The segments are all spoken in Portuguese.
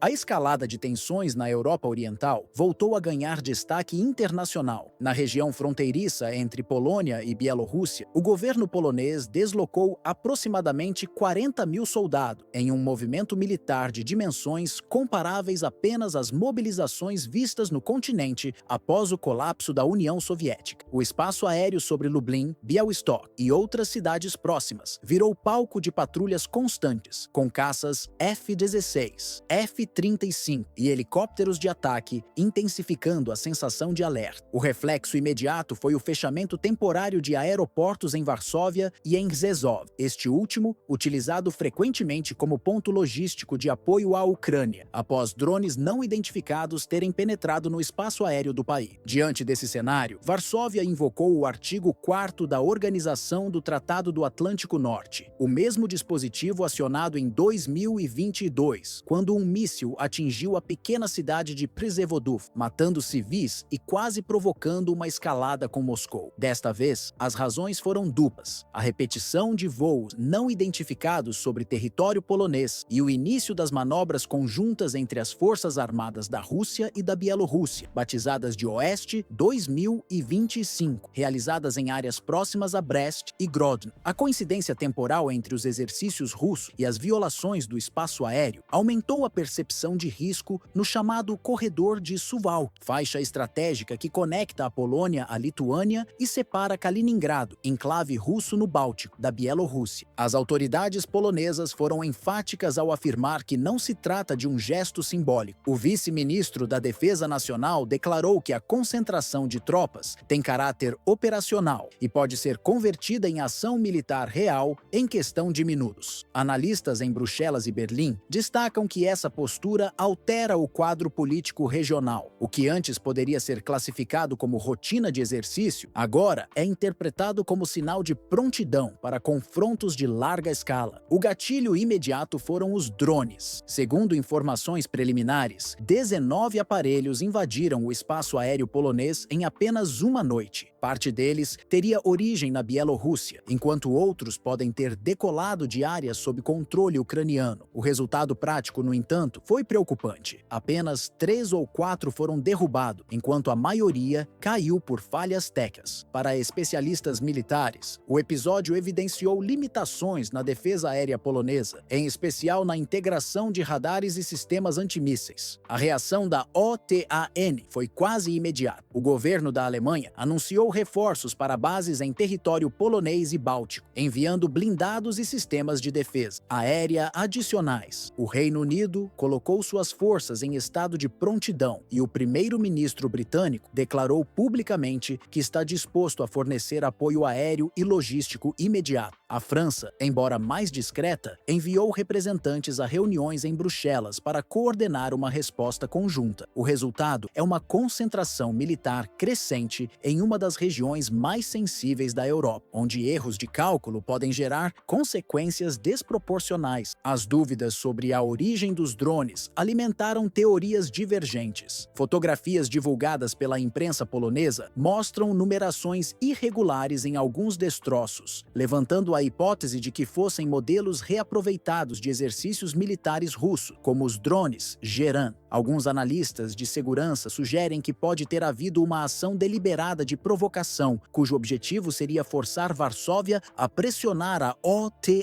A escalada de tensões na Europa Oriental voltou a ganhar destaque internacional. Na região fronteiriça entre Polônia e Bielorrússia, o governo polonês deslocou aproximadamente 40 mil soldados em um movimento militar de dimensões comparáveis apenas às mobilizações vistas no continente após o colapso da União Soviética. O espaço aéreo sobre Lublin, Białystok e outras cidades próximas virou palco de patrulhas constantes, com caças F-16, F-35 e helicópteros de ataque, intensificando a sensação de alerta. O reflexo imediato foi o fechamento temporário de aeroportos em Varsóvia e em Rzeszów, este último utilizado frequentemente como ponto logístico de apoio à Ucrânia, após drones não identificados terem penetrado no espaço aéreo do país. Diante desse cenário, Varsóvia invocou o artigo 4º da Organização do Tratado do Atlântico Norte, o mesmo dispositivo acionado em 2022, quando um míssil atingiu a pequena cidade de Przewodzów, matando civis e quase provocando uma escalada com Moscou. Desta vez, as razões foram duplas: a repetição de voos não identificados sobre território polonês e o início das manobras conjuntas entre as forças armadas da Rússia e da Bielorrússia, batizadas de Oeste 2025, realizadas em áreas próximas a Brest e Grodno. A coincidência temporal entre os exercícios russos e as violações do espaço aéreo aumentou a percepção de risco no chamado Corredor de Suwałk, faixa estratégica que conecta a Polônia à Lituânia e separa Kaliningrado, enclave russo no Báltico, da Bielorrússia. As autoridades polonesas foram enfáticas ao afirmar que não se trata de um gesto simbólico. O vice-ministro da Defesa Nacional declarou que a concentração de tropas tem caráter operacional e pode ser convertida em ação militar real em questão de minutos. Analistas em Bruxelas e Berlim destacam que essa postura altera o quadro político regional. O que antes poderia ser classificado como rotina de exercício, agora é interpretado como sinal de prontidão para confrontos de larga escala. O gatilho imediato foram os drones. Segundo informações preliminares, 19 aparelhos invadiram o espaço aéreo polonês em apenas uma noite. Parte deles teria origem na Bielorrússia, enquanto outros podem ter decolado de áreas sob controle ucraniano. O resultado prático, no entanto, foi preocupante. Apenas 3 ou 4 foram derrubados, enquanto a maioria caiu por falhas técnicas. Para especialistas militares, o episódio evidenciou limitações na defesa aérea polonesa, em especial na integração de radares e sistemas antimísseis. A reação da OTAN foi quase imediata. O governo da Alemanha anunciou reforços para bases em território polonês e báltico, enviando blindados e sistemas de defesa aérea adicionais. O Reino Unido colocou suas forças em estado de prontidão e o primeiro-ministro britânico declarou publicamente que está disposto a fornecer apoio aéreo e logístico imediato. A França, embora mais discreta, enviou representantes a reuniões em Bruxelas para coordenar uma resposta conjunta. O resultado é uma concentração militar crescente em uma das regiões mais sensíveis da Europa, onde erros de cálculo podem gerar consequências desproporcionais. As dúvidas sobre a origem dos drones alimentaram teorias divergentes. Fotografias divulgadas pela imprensa polonesa mostram numerações irregulares em alguns destroços, levantando a hipótese de que fossem modelos reaproveitados de exercícios militares russos, como os drones Geran. Alguns analistas de segurança sugerem que pode ter havido uma ação deliberada de provocação, cujo objetivo seria forçar Varsóvia a pressionar a OTAN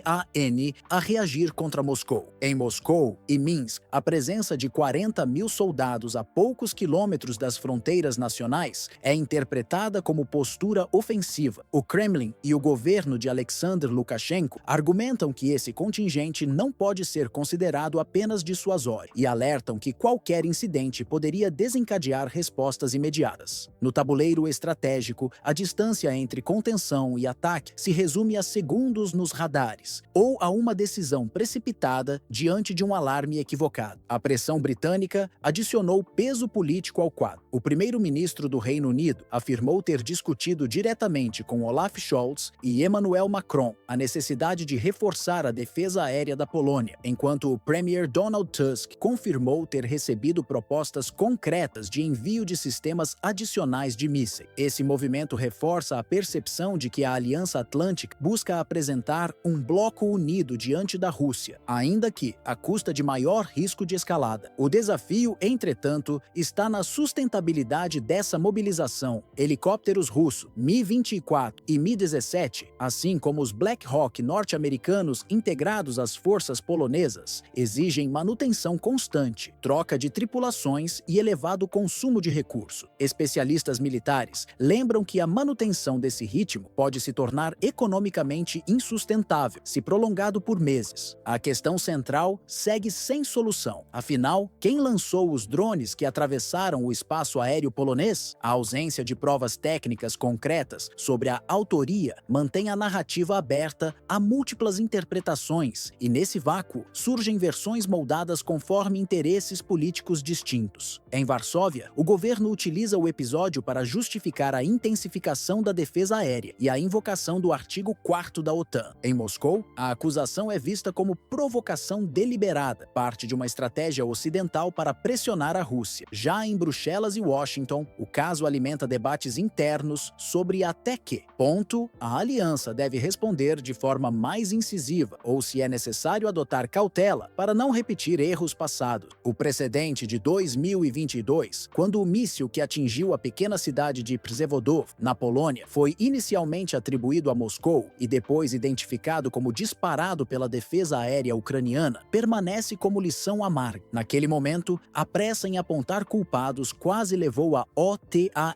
a reagir contra Moscou. Em Moscou e Minsk, a presença de 40 mil soldados a poucos quilômetros das fronteiras nacionais é interpretada como postura ofensiva. O Kremlin e o governo de Alexander Lukashenko argumentam que esse contingente não pode ser considerado apenas dissuasório e alertam que qualquer incidente poderia desencadear respostas imediatas. No tabuleiro estratégico, a distância entre contenção e ataque se resume a segundos nos radares, ou a uma decisão precipitada diante de um alarme equivocado. A pressão britânica adicionou peso político ao quadro. O primeiro-ministro do Reino Unido afirmou ter discutido diretamente com Olaf Scholz e Emmanuel Macron a necessidade de reforçar a defesa aérea da Polônia, enquanto o Premier Donald Tusk confirmou ter recebido propostas concretas de envio de sistemas adicionais de mísseis. Esse movimento reforça a percepção de que a Aliança Atlântica busca apresentar um bloco unido diante da Rússia, ainda que à custa de maior risco de escalada. O desafio, entretanto, está na sustentabilidade dessa mobilização. Helicópteros russos Mi-24 e Mi-17, assim como os Black Hawk norte-americanos integrados às forças polonesas, exigem manutenção constante, troca de tripulações e elevado consumo de recursos. Especialistas militares lembram que a manutenção desse ritmo pode se tornar economicamente insustentável se prolongado por meses. A questão central segue sem solução. Afinal, quem lançou os drones que atravessaram o espaço aéreo polonês? A ausência de provas técnicas concretas sobre a autoria mantém a narrativa aberta a múltiplas interpretações, e nesse vácuo surgem versões moldadas conforme interesses políticos distintos. Em Varsóvia, o governo utiliza o episódio para justificar a intensificação da defesa aérea e a invocação do artigo 4º da OTAN. Em Moscou, a acusação é vista como provocação deliberada, parte de uma estratégia ocidental para pressionar a Rússia. Já em Bruxelas e Washington, o caso alimenta debates internos sobre até que ponto a aliança deve responder de forma mais incisiva ou se é necessário adotar cautela para não repetir erros passados. O precedente de 2022, quando o míssil que atingiu a pequena cidade de Przewodów, na Polônia, foi inicialmente atribuído a Moscou e depois identificado como disparado pela defesa aérea ucraniana, permanece como lição amarga. Naquele momento, a pressa em apontar culpados quase levou a OTAN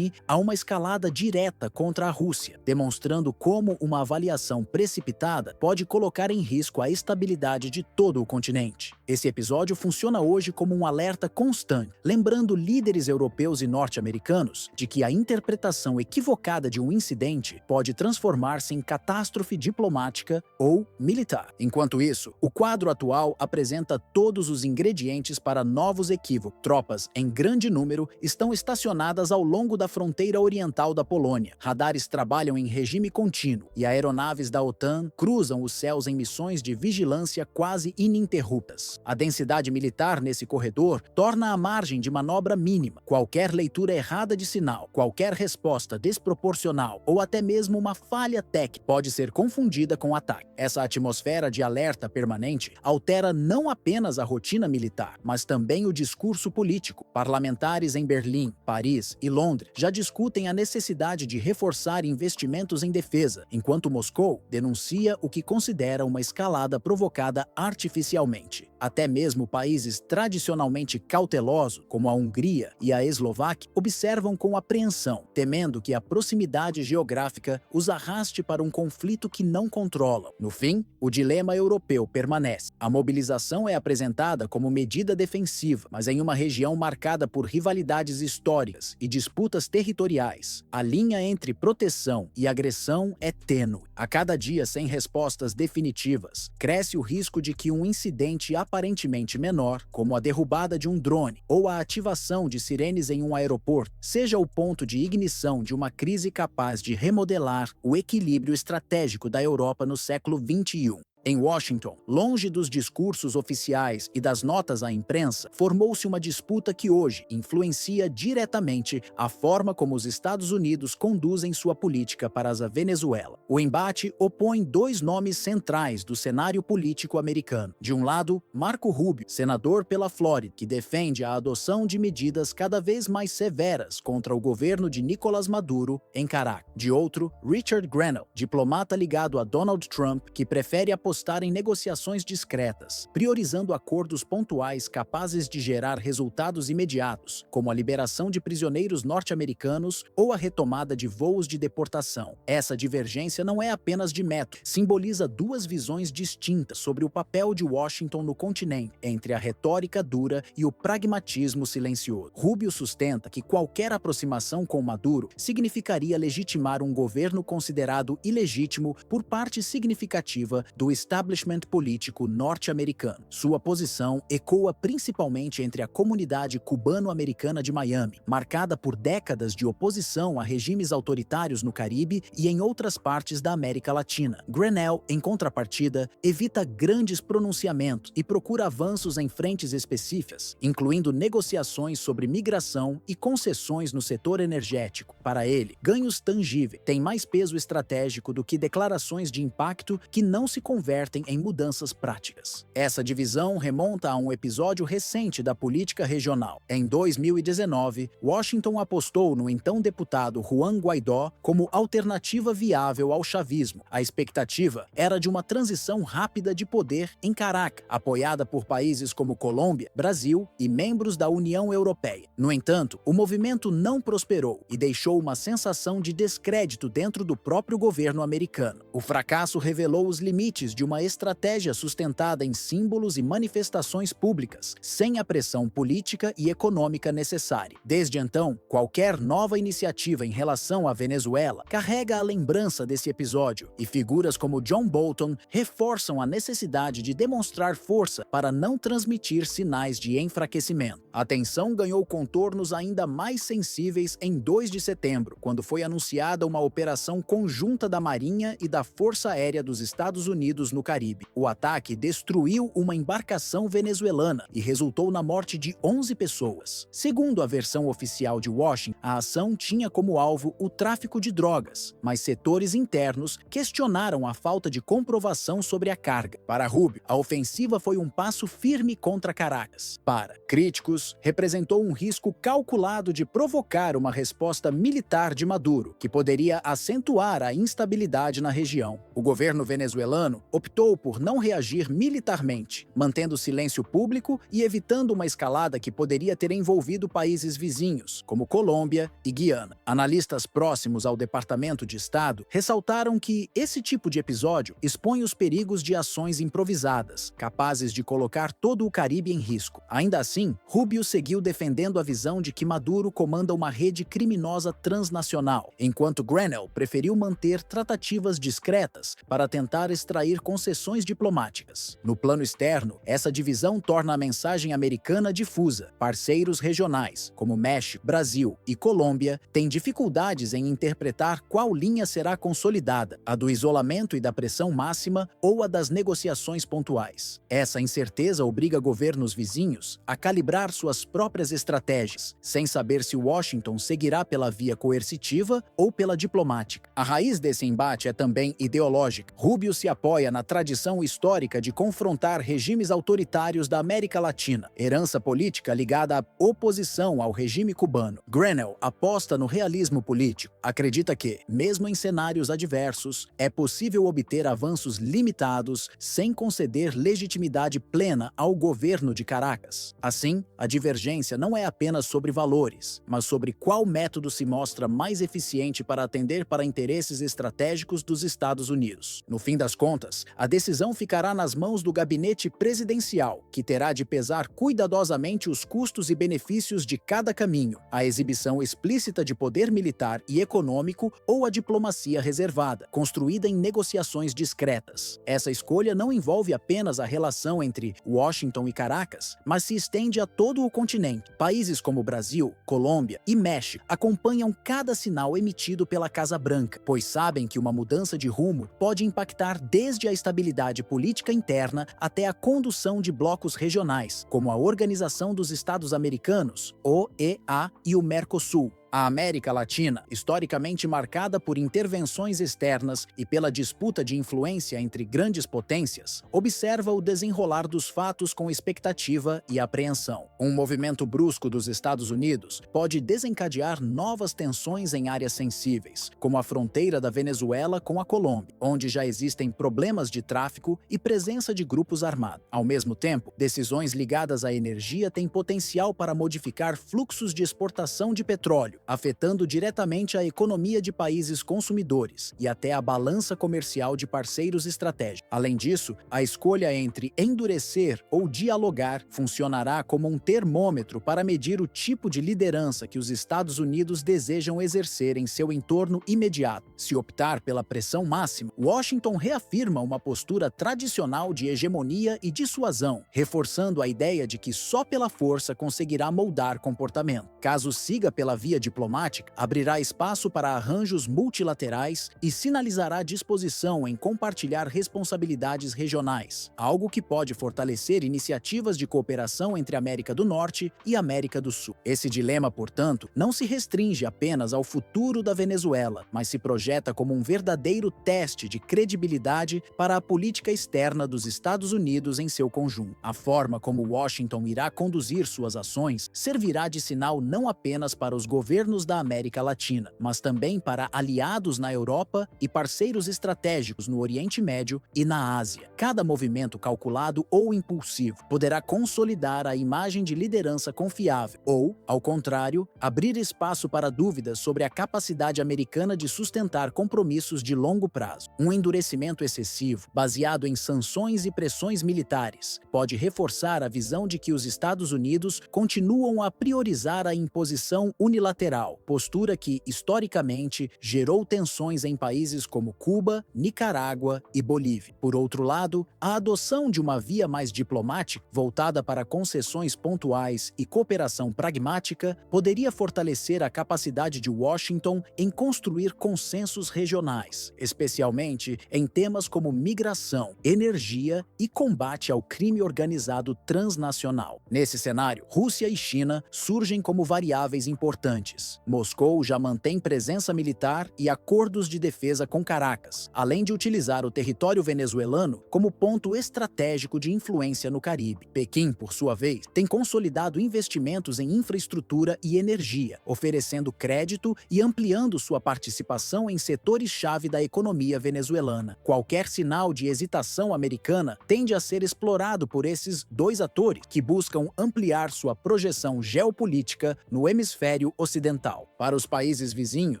a uma escalada direta contra a Rússia, demonstrando como uma avaliação precipitada pode colocar em risco a estabilidade de todo o continente. Esse episódio funciona hoje como um alerta constante, lembrando líderes europeus e norte-americanos de que a interpretação equivocada de um incidente pode transformar-se em catástrofe diplomática ou militar. Enquanto isso, o quadro atual apresenta todos os ingredientes para novos equívocos. Tropas em grande número estão estacionadas ao longo da fronteira oriental da Polônia. Radares trabalham em regime contínuo e aeronaves da OTAN cruzam os céus em missões de vigilância quase ininterruptas. A densidade militar nesse corredor torna a margem de manobra mínima. Qualquer leitura errada de sinal, qualquer resposta desproporcional ou até mesmo uma falha técnica pode ser confundida com ataque. Essa atmosfera de alerta permanente altera não apenas a rotina militar, mas também o discurso político. Parlamentares em Berlim, Paris e Londres já discutem a necessidade de reforçar investimentos em defesa, enquanto Moscou denuncia o que considera uma escalada provocada artificialmente. Até mesmo países tradicionalmente cautelosos, como a Hungria e a Eslováquia, observam com apreensão, temendo que a proximidade geográfica os arraste para um conflito que não controlam. No fim, o dilema europeu permanece. A mobilização é apresentada como medida defensiva, mas em uma região marcada por rivalidades históricas e disputas territoriais. A linha entre proteção e agressão é tênue. A cada dia sem respostas definitivas, cresce o risco de que um incidente aparentemente menor, como a derrubada de um drone ou a ativação de sirenes em um aeroporto, seja o ponto de ignição de uma crise capaz de remodelar o equilíbrio estratégico da Europa no século XXI. Em Washington, longe dos discursos oficiais e das notas à imprensa, formou-se uma disputa que hoje influencia diretamente a forma como os Estados Unidos conduzem sua política para a Venezuela. O embate opõe dois nomes centrais do cenário político americano. De um lado, Marco Rubio, senador pela Flórida, que defende a adoção de medidas cada vez mais severas contra o governo de Nicolás Maduro em Caracas. De outro, Richard Grenell, diplomata ligado a Donald Trump, que prefere apostar em negociações discretas, priorizando acordos pontuais capazes de gerar resultados imediatos, como a liberação de prisioneiros norte-americanos ou a retomada de voos de deportação. Essa divergência não é apenas de método, simboliza duas visões distintas sobre o papel de Washington no continente, entre a retórica dura e o pragmatismo silencioso. Rubio sustenta que qualquer aproximação com Maduro significaria legitimar um governo considerado ilegítimo por parte significativa do establishment político norte-americano. Sua posição ecoa principalmente entre a comunidade cubano-americana de Miami, marcada por décadas de oposição a regimes autoritários no Caribe e em outras partes da América Latina. Grenell, em contrapartida, evita grandes pronunciamentos e procura avanços em frentes específicas, incluindo negociações sobre migração e concessões no setor energético. Para ele, ganhos tangíveis têm mais peso estratégico do que declarações de impacto que não se convertem em mudanças práticas. Essa divisão remonta a um episódio recente da política regional. Em 2019, Washington apostou no então deputado Juan Guaidó como alternativa viável ao chavismo. A expectativa era de uma transição rápida de poder em Caracas, apoiada por países como Colômbia, Brasil e membros da União Europeia. No entanto, o movimento não prosperou e deixou uma sensação de descrédito dentro do próprio governo americano. O fracasso revelou os limites de uma estratégia sustentada em símbolos e manifestações públicas, sem a pressão política e econômica necessária. Desde então, qualquer nova iniciativa em relação à Venezuela carrega a lembrança desse episódio, e figuras como John Bolton reforçam a necessidade de demonstrar força para não transmitir sinais de enfraquecimento. A tensão ganhou contornos ainda mais sensíveis em 2 de setembro, quando foi anunciada uma operação conjunta da Marinha e da Força Aérea dos Estados Unidos no Caribe. O ataque destruiu uma embarcação venezuelana e resultou na morte de 11 pessoas. Segundo a versão oficial de Washington, a ação tinha como alvo o tráfico de drogas, mas setores internos questionaram a falta de comprovação sobre a carga. Para Rubio, a ofensiva foi um passo firme contra Caracas. Para críticos, representou um risco calculado de provocar uma resposta militar de Maduro, que poderia acentuar a instabilidade na região. O governo venezuelano optou por não reagir militarmente, mantendo silêncio público e evitando uma escalada que poderia ter envolvido países vizinhos, como Colômbia e Guiana. Analistas próximos ao Departamento de Estado ressaltaram que esse tipo de episódio expõe os perigos de ações improvisadas, capazes de colocar todo o Caribe em risco. Ainda assim, Rubio seguiu defendendo a visão de que Maduro comanda uma rede criminosa transnacional, enquanto Grenell preferiu manter tratativas discretas para tentar extrair concessões diplomáticas. No plano externo, essa divisão torna a mensagem americana difusa. Parceiros regionais, como México, Brasil e Colômbia, têm dificuldades em interpretar qual linha será consolidada, a do isolamento e da pressão máxima ou a das negociações pontuais. Essa incerteza obriga governos vizinhos a calibrar suas próprias estratégias, sem saber se Washington seguirá pela via coercitiva ou pela diplomática. A raiz desse embate é também ideológica. Rubio se apoia na tradição histórica de confrontar regimes autoritários da América Latina, herança política ligada à oposição ao regime cubano. Grenell aposta no realismo político. Acredita que, mesmo em cenários adversos, é possível obter avanços limitados sem conceder legitimidade plena ao governo de Caracas. Assim, a divergência não é apenas sobre valores, mas sobre qual método se mostra mais eficiente para atender para interesses estratégicos dos Estados Unidos. No fim das contas, a decisão ficará nas mãos do gabinete presidencial, que terá de pesar cuidadosamente os custos e benefícios de cada caminho, a exibição explícita de poder militar e econômico ou a diplomacia reservada, construída em negociações discretas. Essa escolha não envolve apenas a relação entre Washington e Caracas, mas se estende a todo o continente. Países como Brasil, Colômbia e México acompanham cada sinal emitido pela Casa Branca, pois sabem que uma mudança de rumo pode impactar desde a estabilidade política interna até a condução de blocos regionais, como a Organização dos Estados Americanos, OEA, e o Mercosul. A América Latina, historicamente marcada por intervenções externas e pela disputa de influência entre grandes potências, observa o desenrolar dos fatos com expectativa e apreensão. Um movimento brusco dos Estados Unidos pode desencadear novas tensões em áreas sensíveis, como a fronteira da Venezuela com a Colômbia, onde já existem problemas de tráfico e presença de grupos armados. Ao mesmo tempo, decisões ligadas à energia têm potencial para modificar fluxos de exportação de petróleo, afetando diretamente a economia de países consumidores e até a balança comercial de parceiros estratégicos. Além disso, a escolha entre endurecer ou dialogar funcionará como um termômetro para medir o tipo de liderança que os Estados Unidos desejam exercer em seu entorno imediato. Se optar pela pressão máxima, Washington reafirma uma postura tradicional de hegemonia e dissuasão, reforçando a ideia de que só pela força conseguirá moldar comportamento. Caso siga pela via diplomática, abrirá espaço para arranjos multilaterais e sinalizará disposição em compartilhar responsabilidades regionais, algo que pode fortalecer iniciativas de cooperação entre a América do Norte e a América do Sul. Esse dilema, portanto, não se restringe apenas ao futuro da Venezuela, mas se projeta como um verdadeiro teste de credibilidade para a política externa dos Estados Unidos em seu conjunto. A forma como Washington irá conduzir suas ações servirá de sinal não apenas para os governos da América Latina, mas também para aliados na Europa e parceiros estratégicos no Oriente Médio e na Ásia. Cada movimento calculado ou impulsivo poderá consolidar a imagem de liderança confiável ou, ao contrário, abrir espaço para dúvidas sobre a capacidade americana de sustentar compromissos de longo prazo. Um endurecimento excessivo, baseado em sanções e pressões militares, pode reforçar a visão de que os Estados Unidos continuam a priorizar a imposição unilateral, postura que, historicamente, gerou tensões em países como Cuba, Nicarágua e Bolívia. Por outro lado, a adoção de uma via mais diplomática, voltada para concessões pontuais e cooperação pragmática, poderia fortalecer a capacidade de Washington em construir consensos regionais, especialmente em temas como migração, energia e combate ao crime organizado transnacional. Nesse cenário, Rússia e China surgem como variáveis importantes. Moscou já mantém presença militar e acordos de defesa com Caracas, além de utilizar o território venezuelano como ponto estratégico de influência no Caribe. Pequim, por sua vez, tem consolidado investimentos em infraestrutura e energia, oferecendo crédito e ampliando sua participação em setores-chave da economia venezuelana. Qualquer sinal de hesitação americana tende a ser explorado por esses dois atores, que buscam ampliar sua projeção geopolítica no hemisfério ocidental. Para os países vizinhos,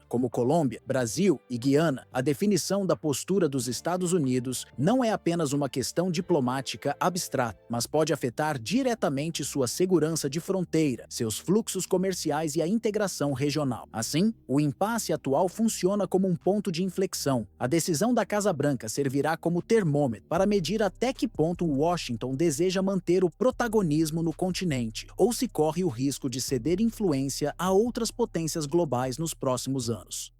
como Colômbia, Brasil e Guiana, a definição da postura dos Estados Unidos não é apenas uma questão diplomática abstrata, mas pode afetar diretamente sua segurança de fronteira, seus fluxos comerciais e a integração regional. Assim, o impasse atual funciona como um ponto de inflexão. A decisão da Casa Branca servirá como termômetro para medir até que ponto Washington deseja manter o protagonismo no continente, ou se corre o risco de ceder influência a outras potências globais nos próximos anos.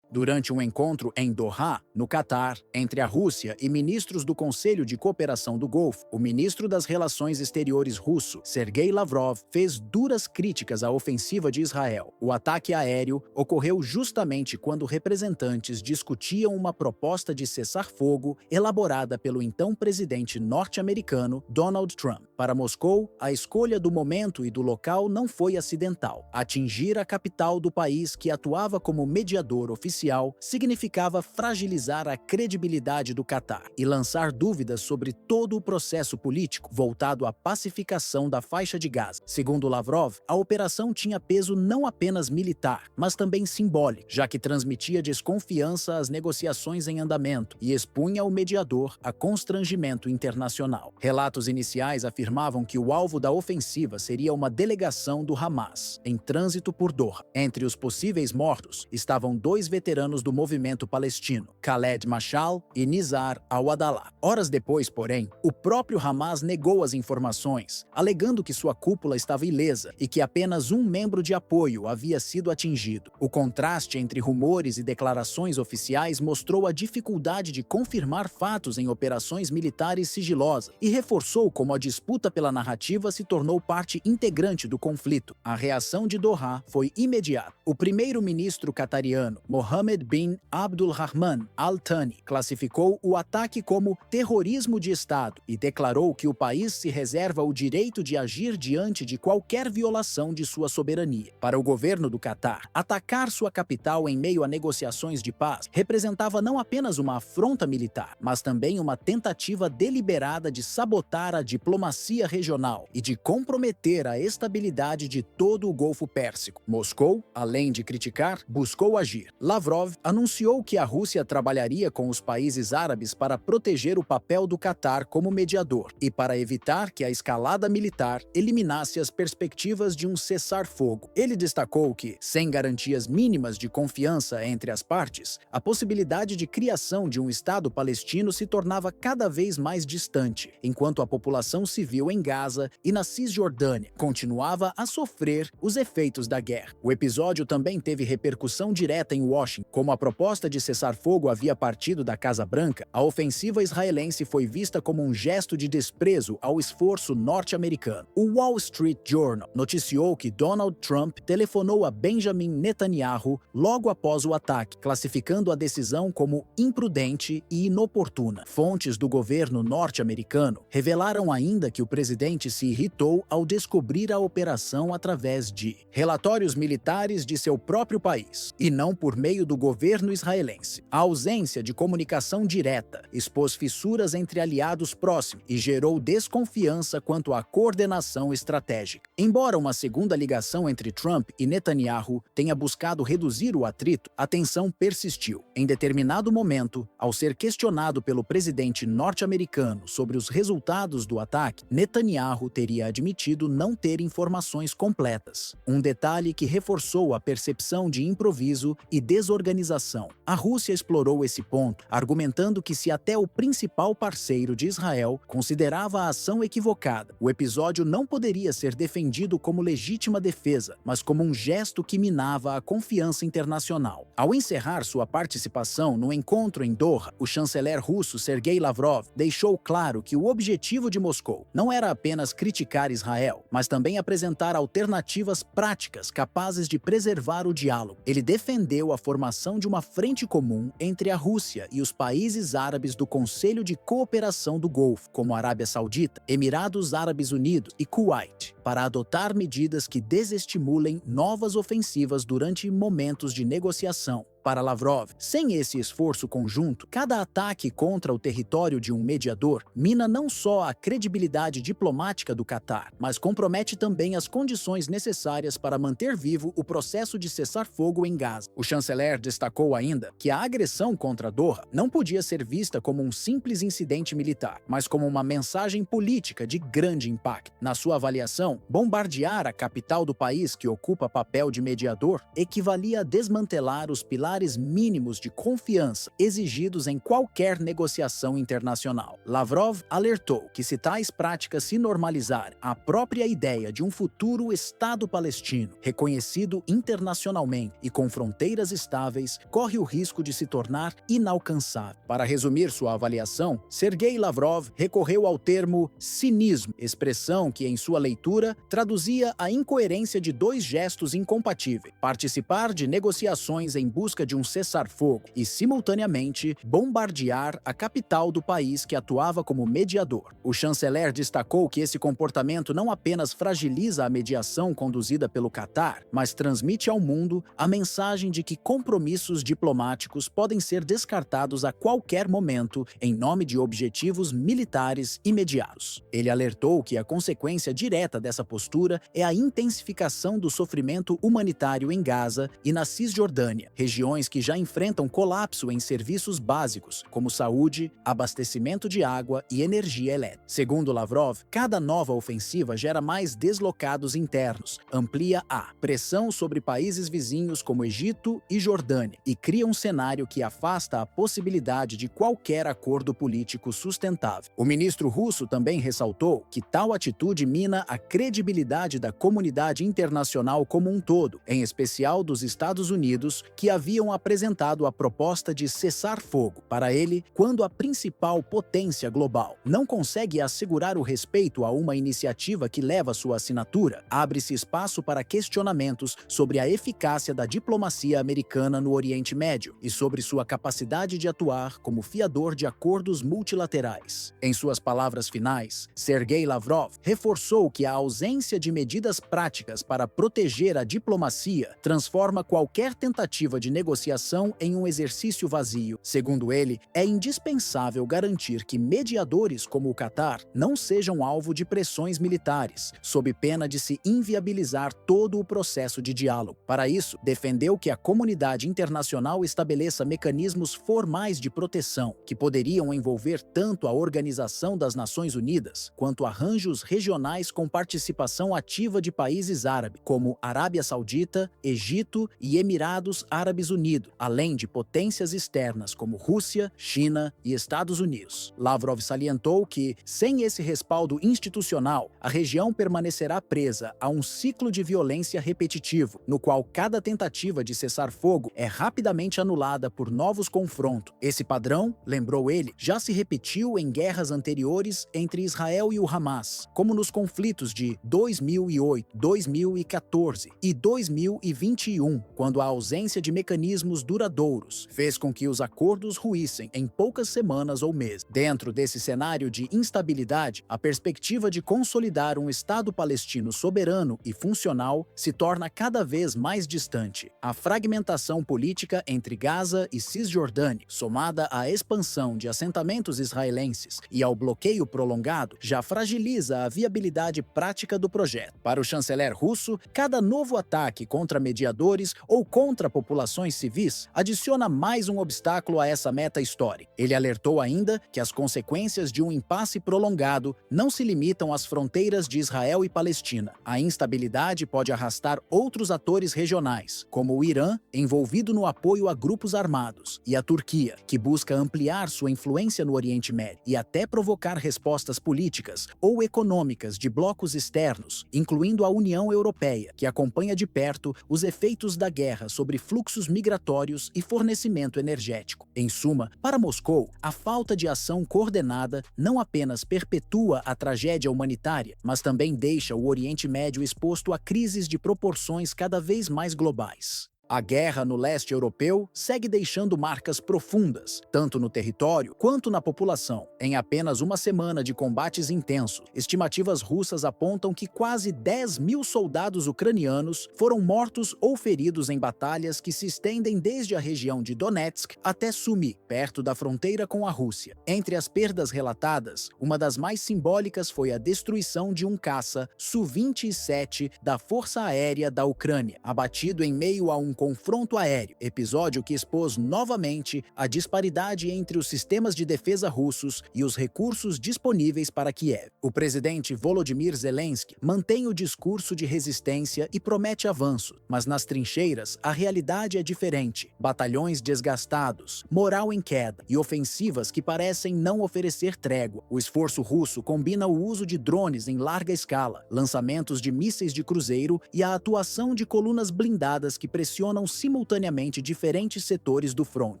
Durante um encontro em Doha, no Catar, entre a Rússia e ministros do Conselho de Cooperação do Golfo, o ministro das Relações Exteriores russo, Sergei Lavrov, fez duras críticas à ofensiva de Israel. O ataque aéreo ocorreu justamente quando representantes discutiam uma proposta de cessar-fogo elaborada pelo então presidente norte-americano Donald Trump. Para Moscou, a escolha do momento e do local não foi acidental. Atingir a capital do país que atuava como mediador oficial significava fragilizar a credibilidade do Catar e lançar dúvidas sobre todo o processo político voltado à pacificação da faixa de Gaza. Segundo Lavrov, a operação tinha peso não apenas militar, mas também simbólico, já que transmitia desconfiança às negociações em andamento e expunha o mediador a constrangimento internacional. Relatos iniciais afirmavam que o alvo da ofensiva seria uma delegação do Hamas, em trânsito por Doha. Entre os possíveis mortos estavam dois veteranos do movimento palestino, Khaled Mashal e Nizar al-Adallah. Horas depois, porém, o próprio Hamas negou as informações, alegando que sua cúpula estava ilesa e que apenas um membro de apoio havia sido atingido. O contraste entre rumores e declarações oficiais mostrou a dificuldade de confirmar fatos em operações militares sigilosas e reforçou como a disputa pela narrativa se tornou parte integrante do conflito. A reação de Doha foi imediata. O primeiro-ministro catariano, Mohammed bin Abdulrahman Al Thani, classificou o ataque como terrorismo de Estado e declarou que o país se reserva o direito de agir diante de qualquer violação de sua soberania. Para o governo do Catar, atacar sua capital em meio a negociações de paz representava não apenas uma afronta militar, mas também uma tentativa deliberada de sabotar a diplomacia diplomacia regional e de comprometer a estabilidade de todo o Golfo Pérsico. Moscou, além de criticar, buscou agir. Lavrov anunciou que a Rússia trabalharia com os países árabes para proteger o papel do Catar como mediador e para evitar que a escalada militar eliminasse as perspectivas de um cessar-fogo. Ele destacou que, sem garantias mínimas de confiança entre as partes, a possibilidade de criação de um Estado palestino se tornava cada vez mais distante, enquanto a população civil em Gaza e na Cisjordânia continuava a sofrer os efeitos da guerra. O episódio também teve repercussão direta em Washington. Como a proposta de cessar-fogo havia partido da Casa Branca, a ofensiva israelense foi vista como um gesto de desprezo ao esforço norte-americano. O Wall Street Journal noticiou que Donald Trump telefonou a Benjamin Netanyahu logo após o ataque, classificando a decisão como imprudente e inoportuna. Fontes do governo norte-americano revelaram ainda que o presidente se irritou ao descobrir a operação através de relatórios militares de seu próprio país, e não por meio do governo israelense. A ausência de comunicação direta expôs fissuras entre aliados próximos e gerou desconfiança quanto à coordenação estratégica. Embora uma segunda ligação entre Trump e Netanyahu tenha buscado reduzir o atrito, a tensão persistiu. Em determinado momento, ao ser questionado pelo presidente norte-americano sobre os resultados do ataque, Netanyahu teria admitido não ter informações completas. Um detalhe que reforçou a percepção de improviso e desorganização. A Rússia explorou esse ponto, argumentando que se até o principal parceiro de Israel considerava a ação equivocada, o episódio não poderia ser defendido como legítima defesa, mas como um gesto que minava a confiança internacional. Ao encerrar sua participação no encontro em Doha, o chanceler russo Sergei Lavrov deixou claro que o objetivo de Moscou não era apenas criticar Israel, mas também apresentar alternativas práticas capazes de preservar o diálogo. Ele defendeu a formação de uma frente comum entre a Rússia e os países árabes do Conselho de Cooperação do Golfo, como a Arábia Saudita, Emirados Árabes Unidos e Kuwait, para adotar medidas que desestimulem novas ofensivas durante momentos de negociação. Para Lavrov, sem esse esforço conjunto, cada ataque contra o território de um mediador mina não só a credibilidade diplomática do Catar, mas compromete também as condições necessárias para manter vivo o processo de cessar-fogo em Gaza. O chanceler destacou ainda que a agressão contra Doha não podia ser vista como um simples incidente militar, mas como uma mensagem política de grande impacto. Na sua avaliação, bombardear a capital do país que ocupa papel de mediador equivalia a desmantelar os pilares mínimos de confiança exigidos em qualquer negociação internacional. Lavrov alertou que se tais práticas se normalizarem, a própria ideia de um futuro Estado palestino, reconhecido internacionalmente e com fronteiras estáveis, corre o risco de se tornar inalcançável. Para resumir sua avaliação, Sergei Lavrov recorreu ao termo cinismo, expressão que, em sua leitura, traduzia a incoerência de dois gestos incompatíveis: participar de negociações em busca de um cessar-fogo e, simultaneamente, bombardear a capital do país que atuava como mediador. O chanceler destacou que esse comportamento não apenas fragiliza a mediação conduzida pelo Catar, mas transmite ao mundo a mensagem de que compromissos diplomáticos podem ser descartados a qualquer momento em nome de objetivos militares imediatos. Ele alertou que a consequência direta dessa postura é a intensificação do sofrimento humanitário em Gaza e na Cisjordânia, regiões que já enfrentam colapso em serviços básicos, como saúde, abastecimento de água e energia elétrica. Segundo Lavrov, cada nova ofensiva gera mais deslocados internos, amplia a pressão sobre países vizinhos como Egito e Jordânia e cria um cenário que afasta a possibilidade de qualquer acordo político sustentável. O ministro russo também ressaltou que tal atitude mina a credibilidade da comunidade internacional como um todo, em especial dos Estados Unidos, que haviam apresentado a proposta de cessar-fogo. Para ele, quando a principal potência global não consegue assegurar o respeito a uma iniciativa que leva sua assinatura, abre-se espaço para questionamentos sobre a eficácia da diplomacia americana no Oriente Médio e sobre sua capacidade de atuar como fiador de acordos multilaterais. Em suas palavras finais, Sergei Lavrov reforçou que a ausência de medidas práticas para proteger a diplomacia transforma qualquer tentativa de negociação negociação em um exercício vazio. Segundo ele, é indispensável garantir que mediadores como o Catar não sejam alvo de pressões militares, sob pena de se inviabilizar todo o processo de diálogo. Para isso, defendeu que a comunidade internacional estabeleça mecanismos formais de proteção, que poderiam envolver tanto a Organização das Nações Unidas quanto arranjos regionais com participação ativa de países árabes, como Arábia Saudita, Egito e Emirados Árabes Unidos, além de potências externas como Rússia, China e Estados Unidos. Lavrov salientou que, sem esse respaldo institucional, a região permanecerá presa a um ciclo de violência repetitivo, no qual cada tentativa de cessar-fogo é rapidamente anulada por novos confrontos. Esse padrão, lembrou ele, já se repetiu em guerras anteriores entre Israel e o Hamas, como nos conflitos de 2008, 2014 e 2021, quando a ausência de mecanismos duradouros fez com que os acordos ruíssem em poucas semanas ou meses. Dentro desse cenário de instabilidade, a perspectiva de consolidar um Estado palestino soberano e funcional se torna cada vez mais distante. A fragmentação política entre Gaza e Cisjordânia, somada à expansão de assentamentos israelenses e ao bloqueio prolongado, já fragiliza a viabilidade prática do projeto. Para o chanceler russo, cada novo ataque contra mediadores ou contra populações civis adiciona mais um obstáculo a essa meta histórica. Ele alertou ainda que as consequências de um impasse prolongado não se limitam às fronteiras de Israel e Palestina. A instabilidade pode arrastar outros atores regionais, como o Irã, envolvido no apoio a grupos armados, e a Turquia, que busca ampliar sua influência no Oriente Médio, e até provocar respostas políticas ou econômicas de blocos externos, incluindo a União Europeia, que acompanha de perto os efeitos da guerra sobre fluxos migratórios e fornecimento energético. Em suma, para Moscou, a falta de ação coordenada não apenas perpetua a tragédia humanitária, mas também deixa o Oriente Médio exposto a crises de proporções cada vez mais globais. A guerra no leste europeu segue deixando marcas profundas, tanto no território quanto na população. Em apenas uma semana de combates intensos, estimativas russas apontam que quase 10.000 soldados ucranianos foram mortos ou feridos em batalhas que se estendem desde a região de Donetsk até Sumy, perto da fronteira com a Rússia. Entre as perdas relatadas, uma das mais simbólicas foi a destruição de um caça Su-27 da Força Aérea da Ucrânia, abatido em meio a um confronto aéreo, episódio que expôs novamente a disparidade entre os sistemas de defesa russos e os recursos disponíveis para Kiev. O presidente Volodymyr Zelensky mantém o discurso de resistência e promete avanço, mas nas trincheiras a realidade é diferente. Batalhões desgastados, moral em queda e ofensivas que parecem não oferecer trégua. O esforço russo combina o uso de drones em larga escala, lançamentos de mísseis de cruzeiro e a atuação de colunas blindadas que pressionam simultaneamente diferentes setores do front.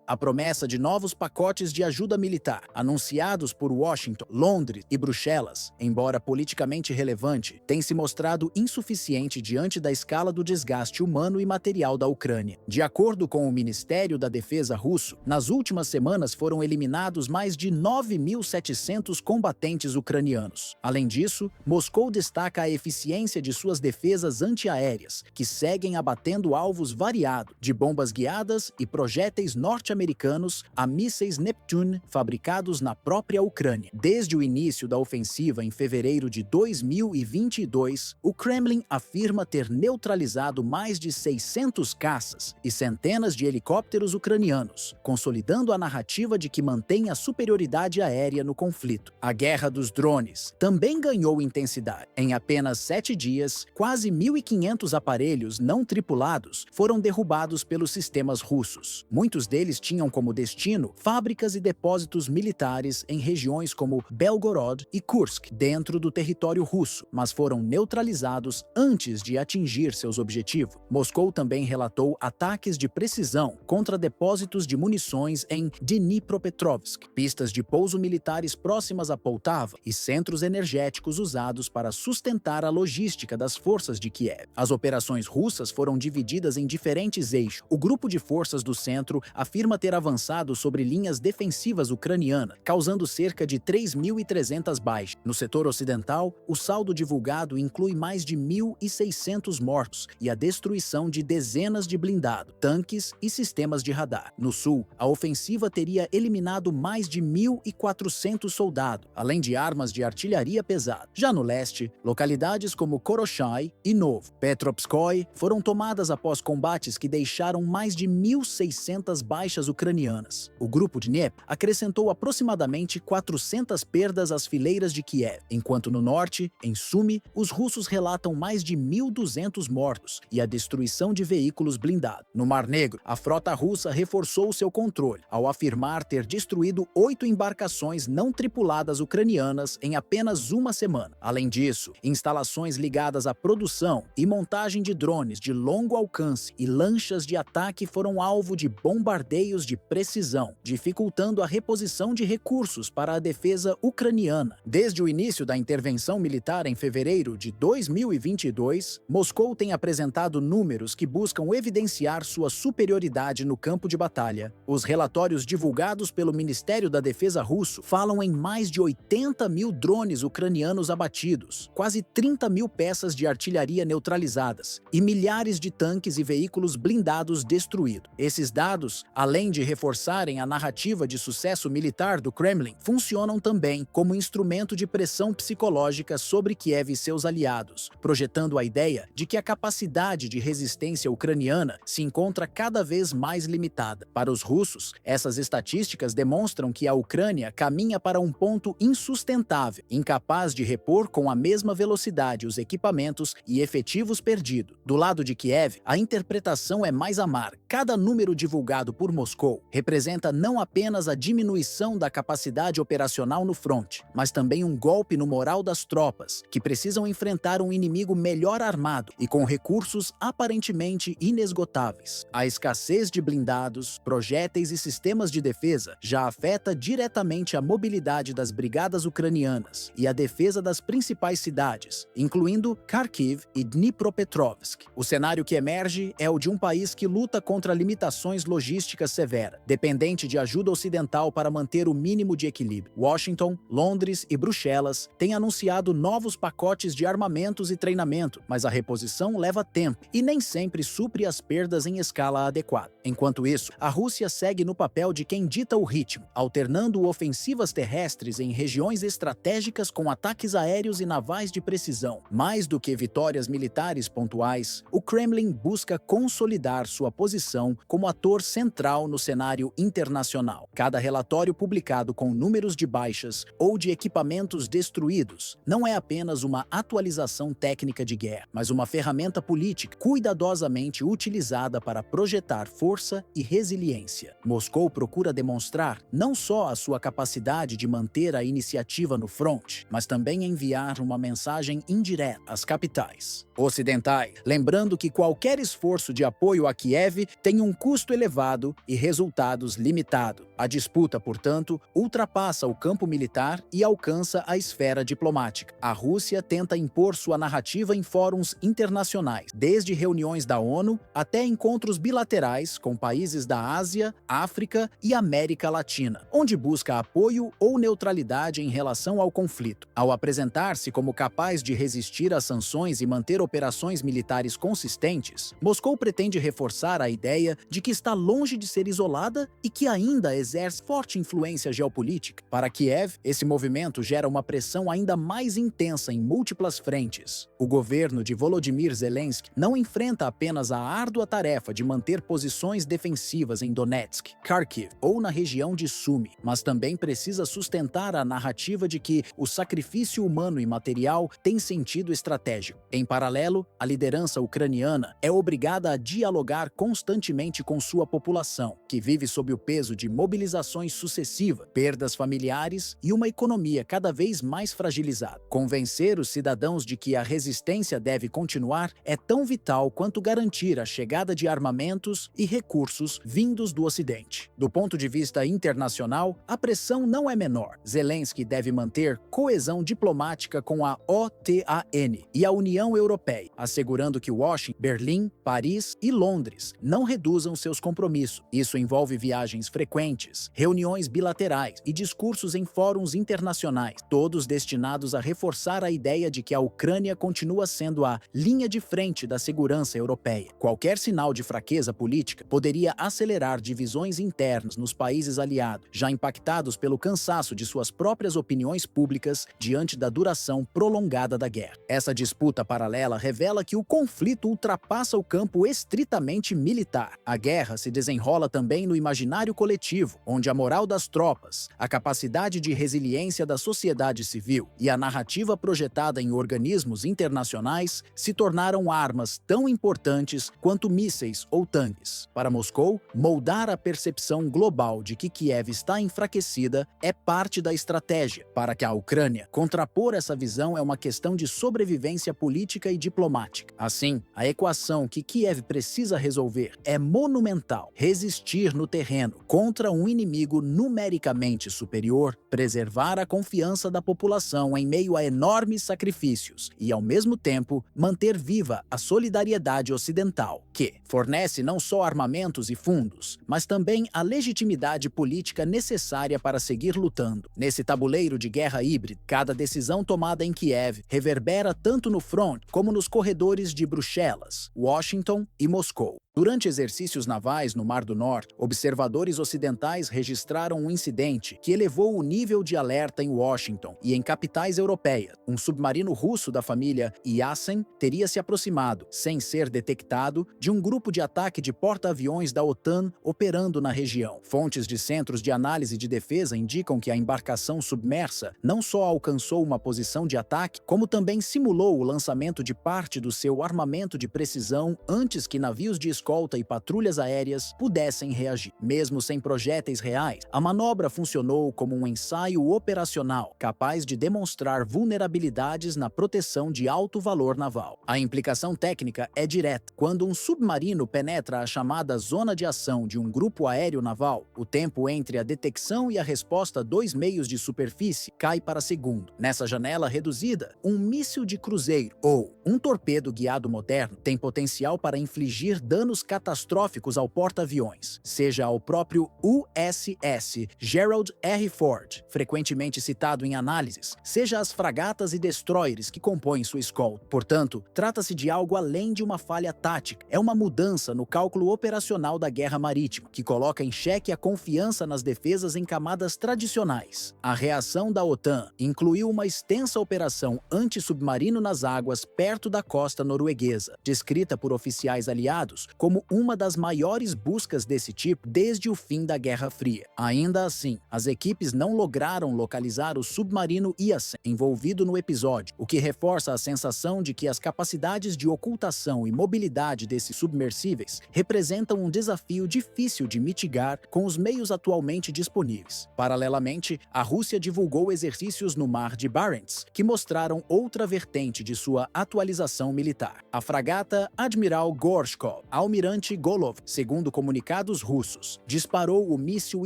A promessa de novos pacotes de ajuda militar, anunciados por Washington, Londres e Bruxelas, embora politicamente relevante, tem se mostrado insuficiente diante da escala do desgaste humano e material da Ucrânia. De acordo com o Ministério da Defesa russo, nas últimas semanas foram eliminados mais de 9.700 combatentes ucranianos. Além disso, Moscou destaca a eficiência de suas defesas antiaéreas, que seguem abatendo alvos variados, de bombas guiadas e projéteis norte-americanos a mísseis Neptune fabricados na própria Ucrânia. Desde o início da ofensiva em fevereiro de 2022, o Kremlin afirma ter neutralizado mais de 600 caças e centenas de helicópteros ucranianos, consolidando a narrativa de que mantém a superioridade aérea no conflito. A guerra dos drones também ganhou intensidade. Em apenas 7 dias, quase 1.500 aparelhos não tripulados foram derrubados pelos sistemas russos. Muitos deles tinham como destino fábricas e depósitos militares em regiões como Belgorod e Kursk, dentro do território russo, mas foram neutralizados antes de atingir seus objetivos. Moscou também relatou ataques de precisão contra depósitos de munições em Dnipropetrovsk, pistas de pouso militares próximas a Poltava e centros energéticos usados para sustentar a logística das forças de Kiev. As operações russas foram divididas em diferentes diferentes eixos. O grupo de forças do centro afirma ter avançado sobre linhas defensivas ucranianas, causando cerca de 3.300 baixas. No setor ocidental, o saldo divulgado inclui mais de 1.600 mortos e a destruição de dezenas de blindados, tanques e sistemas de radar. No sul, a ofensiva teria eliminado mais de 1.400 soldados, além de armas de artilharia pesada. Já no leste, localidades como Korochai e Novo Petropskoy foram tomadas após combates que deixaram mais de 1.600 baixas ucranianas. O grupo de Dnieper acrescentou aproximadamente 400 perdas às fileiras de Kiev, enquanto no norte, em Sumy, os russos relatam mais de 1.200 mortos e a destruição de veículos blindados. No Mar Negro, a frota russa reforçou seu controle, ao afirmar ter destruído 8 embarcações não tripuladas ucranianas em apenas uma semana. Além disso, instalações ligadas à produção e montagem de drones de longo alcance e lanchas de ataque foram alvo de bombardeios de precisão, dificultando a reposição de recursos para a defesa ucraniana. Desde o início da intervenção militar em fevereiro de 2022, Moscou tem apresentado números que buscam evidenciar sua superioridade no campo de batalha. Os relatórios divulgados pelo Ministério da Defesa russo falam em mais de 80.000 drones ucranianos abatidos, quase 30.000 peças de artilharia neutralizadas e milhares de tanques e veículos blindados destruídos. Esses dados, além de reforçarem a narrativa de sucesso militar do Kremlin, funcionam também como instrumento de pressão psicológica sobre Kiev e seus aliados, projetando a ideia de que a capacidade de resistência ucraniana se encontra cada vez mais limitada. Para os russos, essas estatísticas demonstram que a Ucrânia caminha para um ponto insustentável, incapaz de repor com a mesma velocidade os equipamentos e efetivos perdidos. Do lado de Kiev, a interpretação é mais amarga. Cada número divulgado por Moscou representa não apenas a diminuição da capacidade operacional no fronte, mas também um golpe no moral das tropas, que precisam enfrentar um inimigo melhor armado e com recursos aparentemente inesgotáveis. A escassez de blindados, projéteis e sistemas de defesa já afeta diretamente a mobilidade das brigadas ucranianas e a defesa das principais cidades, incluindo Kharkiv e Dnipropetrovsk. O cenário que emerge é o de um país que luta contra limitações logísticas severas, dependente de ajuda ocidental para manter o mínimo de equilíbrio. Washington, Londres e Bruxelas têm anunciado novos pacotes de armamentos e treinamento, mas a reposição leva tempo e nem sempre supre as perdas em escala adequada. Enquanto isso, a Rússia segue no papel de quem dita o ritmo, alternando ofensivas terrestres em regiões estratégicas com ataques aéreos e navais de precisão. Mais do que vitórias militares pontuais, o Kremlin busca consolidar sua posição como ator central no cenário internacional. Cada relatório publicado com números de baixas ou de equipamentos destruídos não é apenas uma atualização técnica de guerra, mas uma ferramenta política cuidadosamente utilizada para projetar força e resiliência. Moscou procura demonstrar não só a sua capacidade de manter a iniciativa no fronte, mas também enviar uma mensagem indireta às capitais ocidentais, lembrando que qualquer esforço de apoio a Kiev tem um custo elevado e resultados limitados. A disputa, portanto, ultrapassa o campo militar e alcança a esfera diplomática. A Rússia tenta impor sua narrativa em fóruns internacionais, desde reuniões da ONU até encontros bilaterais com países da Ásia, África e América Latina, onde busca apoio ou neutralidade em relação ao conflito. Ao apresentar-se como capaz de resistir às sanções e manter operações militares consistentes, Moscou pretende reforçar a ideia de que está longe de ser isolada e que ainda exerce forte influência geopolítica. Para Kiev, esse movimento gera uma pressão ainda mais intensa em múltiplas frentes. O governo de Volodymyr Zelensky não enfrenta apenas a árdua tarefa de manter posições defensivas em Donetsk, Kharkiv ou na região de Sumy, mas também precisa sustentar a narrativa de que o sacrifício humano e material tem sentido estratégico. Em paralelo, a liderança ucraniana é obrigada a dialogar constantemente com sua população, que vive sob o peso de mobilizações sucessivas, perdas familiares e uma economia cada vez mais fragilizada. Convencer os cidadãos de que a resistência deve continuar é tão vital quanto garantir a chegada de armamentos e recursos vindos do Ocidente. Do ponto de vista internacional, a pressão não é menor. Zelensky deve manter coesão diplomática com a OTAN e a União Europeia, assegurando que Washington, Berlim, Paris Paris e Londres não reduzam seus compromissos. Isso envolve viagens frequentes, reuniões bilaterais e discursos em fóruns internacionais, todos destinados a reforçar a ideia de que a Ucrânia continua sendo a linha de frente da segurança europeia. Qualquer sinal de fraqueza política poderia acelerar divisões internas nos países aliados, já impactados pelo cansaço de suas próprias opiniões públicas diante da duração prolongada da guerra. Essa disputa paralela revela que o conflito ultrapassa o campo estritamente militar. A guerra se desenrola também no imaginário coletivo, onde a moral das tropas, a capacidade de resiliência da sociedade civil e a narrativa projetada em organismos internacionais se tornaram armas tão importantes quanto mísseis ou tanques. Para Moscou, moldar a percepção global de que Kiev está enfraquecida é parte da estratégia. Para que a Ucrânia, contrapor essa visão é uma questão de sobrevivência política e diplomática. Assim, a equação que Kiev precisa resolver é monumental: resistir no terreno contra um inimigo numericamente superior, preservar a confiança da população em meio a enormes sacrifícios e, ao mesmo tempo, manter viva a solidariedade ocidental, que fornece não só armamentos e fundos, mas também a legitimidade política necessária para seguir lutando. Nesse tabuleiro de guerra híbrida, cada decisão tomada em Kiev reverbera tanto no front como nos corredores de Bruxelas, Washington e Moscou. Durante exercícios navais no Mar do Norte, observadores ocidentais registraram um incidente que elevou o nível de alerta em Washington e em capitais europeias. Um submarino russo da família Yasen teria se aproximado, sem ser detectado, de um grupo de ataque de porta-aviões da OTAN operando na região. Fontes de centros de análise de defesa indicam que a embarcação submersa não só alcançou uma posição de ataque, como também simulou o lançamento de parte do seu armamento de precisão antes que navios de escolta e patrulhas aéreas pudessem reagir. Mesmo sem projéteis reais, a manobra funcionou como um ensaio operacional, capaz de demonstrar vulnerabilidades na proteção de alto valor naval. A implicação técnica é direta. Quando um submarino penetra a chamada zona de ação de um grupo aéreo naval, o tempo entre a detecção e a resposta 2 meios de superfície cai para segundo. Nessa janela reduzida, um míssil de cruzeiro ou um torpedo guiado moderno tem potencial para infligir danos catastróficos ao porta-aviões, seja ao próprio USS Gerald R. Ford, frequentemente citado em análises, seja às fragatas e destroyers que compõem sua escolta. Portanto, trata-se de algo além de uma falha tática. É uma mudança no cálculo operacional da guerra marítima, que coloca em xeque a confiança nas defesas em camadas tradicionais. A reação da OTAN incluiu uma extensa operação anti-submarino nas águas perto da costa norueguesa, descrita por oficiais aliados como uma das maiores buscas desse tipo desde o fim da Guerra Fria. Ainda assim, as equipes não lograram localizar o submarino Yasen envolvido no episódio, o que reforça a sensação de que as capacidades de ocultação e mobilidade desses submersíveis representam um desafio difícil de mitigar com os meios atualmente disponíveis. Paralelamente, a Rússia divulgou exercícios no Mar de Barents, que mostraram outra vertente de sua atualização militar. A fragata Admiral Gorshkov, almirante Golov, segundo comunicados russos, disparou o míssil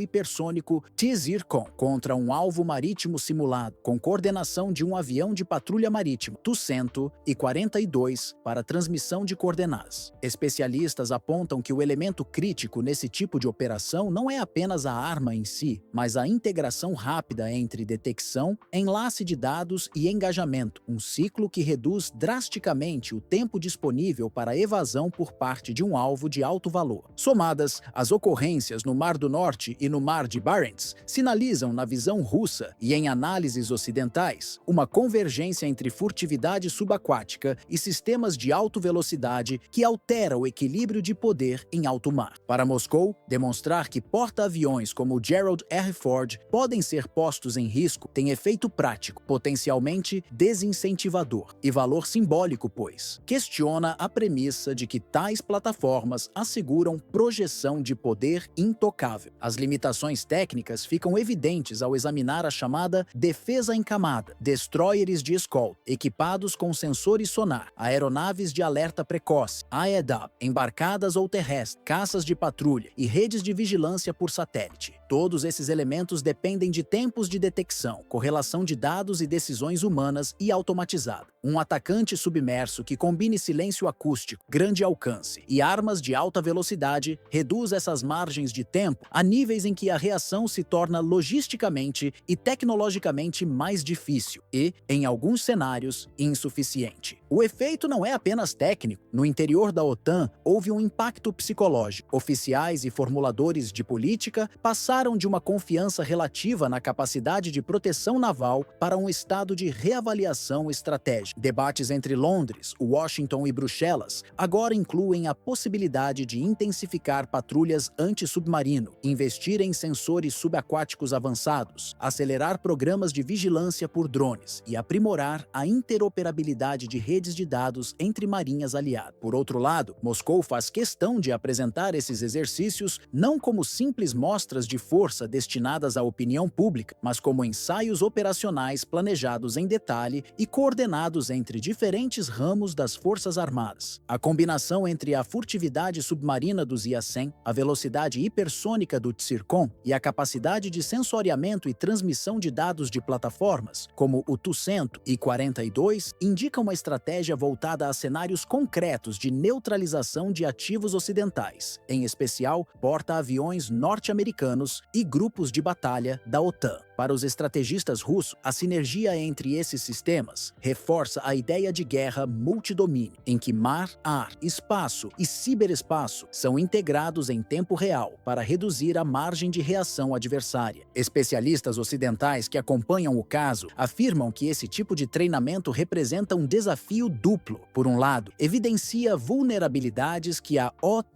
hipersônico T-Zircon contra um alvo marítimo simulado, com coordenação de um avião de patrulha marítima Tu-142 para transmissão de coordenadas. Especialistas apontam que o elemento crítico nesse tipo de operação não é apenas a arma em si, mas a integração rápida entre detecção, enlace de dados e engajamento, um ciclo que reduz drasticamente o tempo disponível para evasão por parte de um alvo de alto valor. Somadas, as ocorrências no Mar do Norte e no Mar de Barents sinalizam, na visão russa e em análises ocidentais, uma convergência entre furtividade subaquática e sistemas de alta velocidade que altera o equilíbrio de poder em alto mar. Para Moscou, demonstrar que porta-aviões como o Gerald R. Ford podem ser postos em risco tem efeito prático, potencialmente desincentivador, e valor simbólico, pois questiona a premissa de que tais plataformas asseguram projeção de poder intocável. As limitações técnicas ficam evidentes ao examinar a chamada defesa em camada, destroyers de escolta, equipados com sensores sonar, aeronaves de alerta precoce, AEW, embarcadas ou terrestres, caças de patrulha e redes de vigilância por satélite. Todos esses elementos dependem de tempos de detecção, correlação de dados e decisões humanas e automatizada. Um atacante submerso que combine silêncio acústico, grande alcance e armas de alta velocidade reduz essas margens de tempo a níveis em que a reação se torna logisticamente e tecnologicamente mais difícil e, em alguns cenários, insuficiente. O efeito não é apenas técnico. No interior da OTAN, houve um impacto psicológico. Oficiais e formuladores de política passaram de uma confiança relativa na capacidade de proteção naval para um estado de reavaliação estratégica. Debates entre Londres, Washington e Bruxelas agora incluem a possibilidade de intensificar patrulhas anti-submarino, investir em sensores subaquáticos avançados, acelerar programas de vigilância por drones e aprimorar a interoperabilidade de redes de dados entre marinhas aliadas. Por outro lado, Moscou faz questão de apresentar esses exercícios não como simples mostras de força destinadas à opinião pública, mas como ensaios operacionais planejados em detalhe e coordenados entre diferentes ramos das Forças Armadas. A combinação entre a furtividade submarina dos IA-100, a velocidade hipersônica do Tsircon e a capacidade de sensoriamento e transmissão de dados de plataformas, como o Tu-100 e 42, indica uma estratégia voltada a cenários concretos de neutralização de ativos ocidentais, em especial porta-aviões norte-americanos e grupos de batalha da OTAN. Para os estrategistas russos, a sinergia entre esses sistemas reforça a ideia de guerra multidomínio, em que mar, ar, espaço e ciberespaço são integrados em tempo real para reduzir a margem de reação adversária. Especialistas ocidentais que acompanham o caso afirmam que esse tipo de treinamento representa um desafio duplo. Por um lado, evidencia vulnerabilidades que a OTAN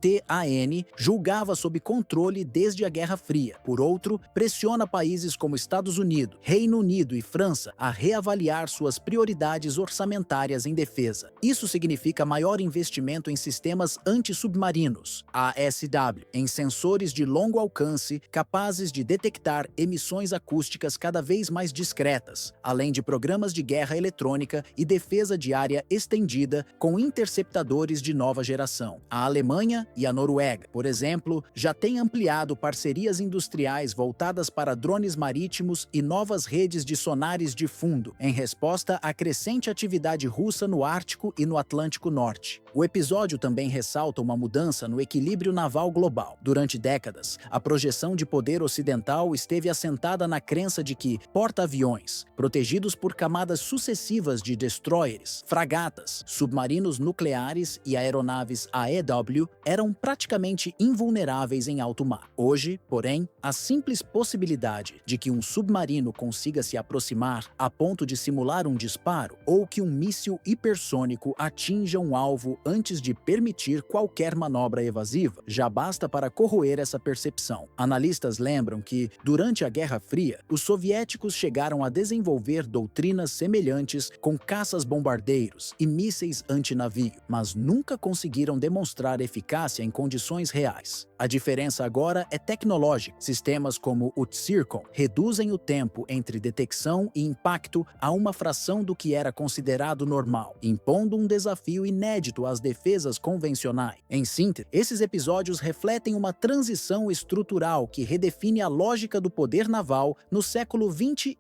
julgava sob controle desde a Guerra Fria. Por outro, pressiona países como Estados Unidos, Reino Unido e França a reavaliar suas prioridades orçamentárias em defesa. Isso significa maior investimento em sistemas anti-submarinos, ASW, em sensores de longo alcance capazes de detectar emissões acústicas cada vez mais discretas, além de programas de guerra eletrônica e defesa de área estendida com interceptadores de nova geração. A Alemanha e a Noruega, por exemplo, já têm ampliado parcerias industriais voltadas para drones marítimos e novas redes de sonares de fundo, em resposta à crescente atividade russa no Ártico e no Atlântico Norte. O episódio também ressalta uma mudança no equilíbrio naval global. Durante décadas, a projeção de poder ocidental esteve assentada na crença de que porta-aviões, protegidos por camadas sucessivas de destroyers, fragatas, submarinos nucleares e aeronaves AEW, eram praticamente invulneráveis em alto mar. Hoje, porém, a simples possibilidade de que um submarino consiga se aproximar a ponto de simular um disparo ou que um míssil hipersônico atinja um alvo antes de permitir qualquer manobra evasiva já basta para corroer essa percepção. Analistas lembram que, durante a Guerra Fria, os soviéticos chegaram a desenvolver doutrinas semelhantes com caças-bombardeiros e mísseis antinavio, mas nunca conseguiram demonstrar eficácia em condições reais. A diferença agora é tecnológica. Sistemas como o Tsircon reduzem o tempo entre detecção e impacto a uma fração do que era considerado normal, impondo um desafio inédito às defesas convencionais. Em síntese, esses episódios refletem uma transição estrutural que redefine a lógica do poder naval no século XXI.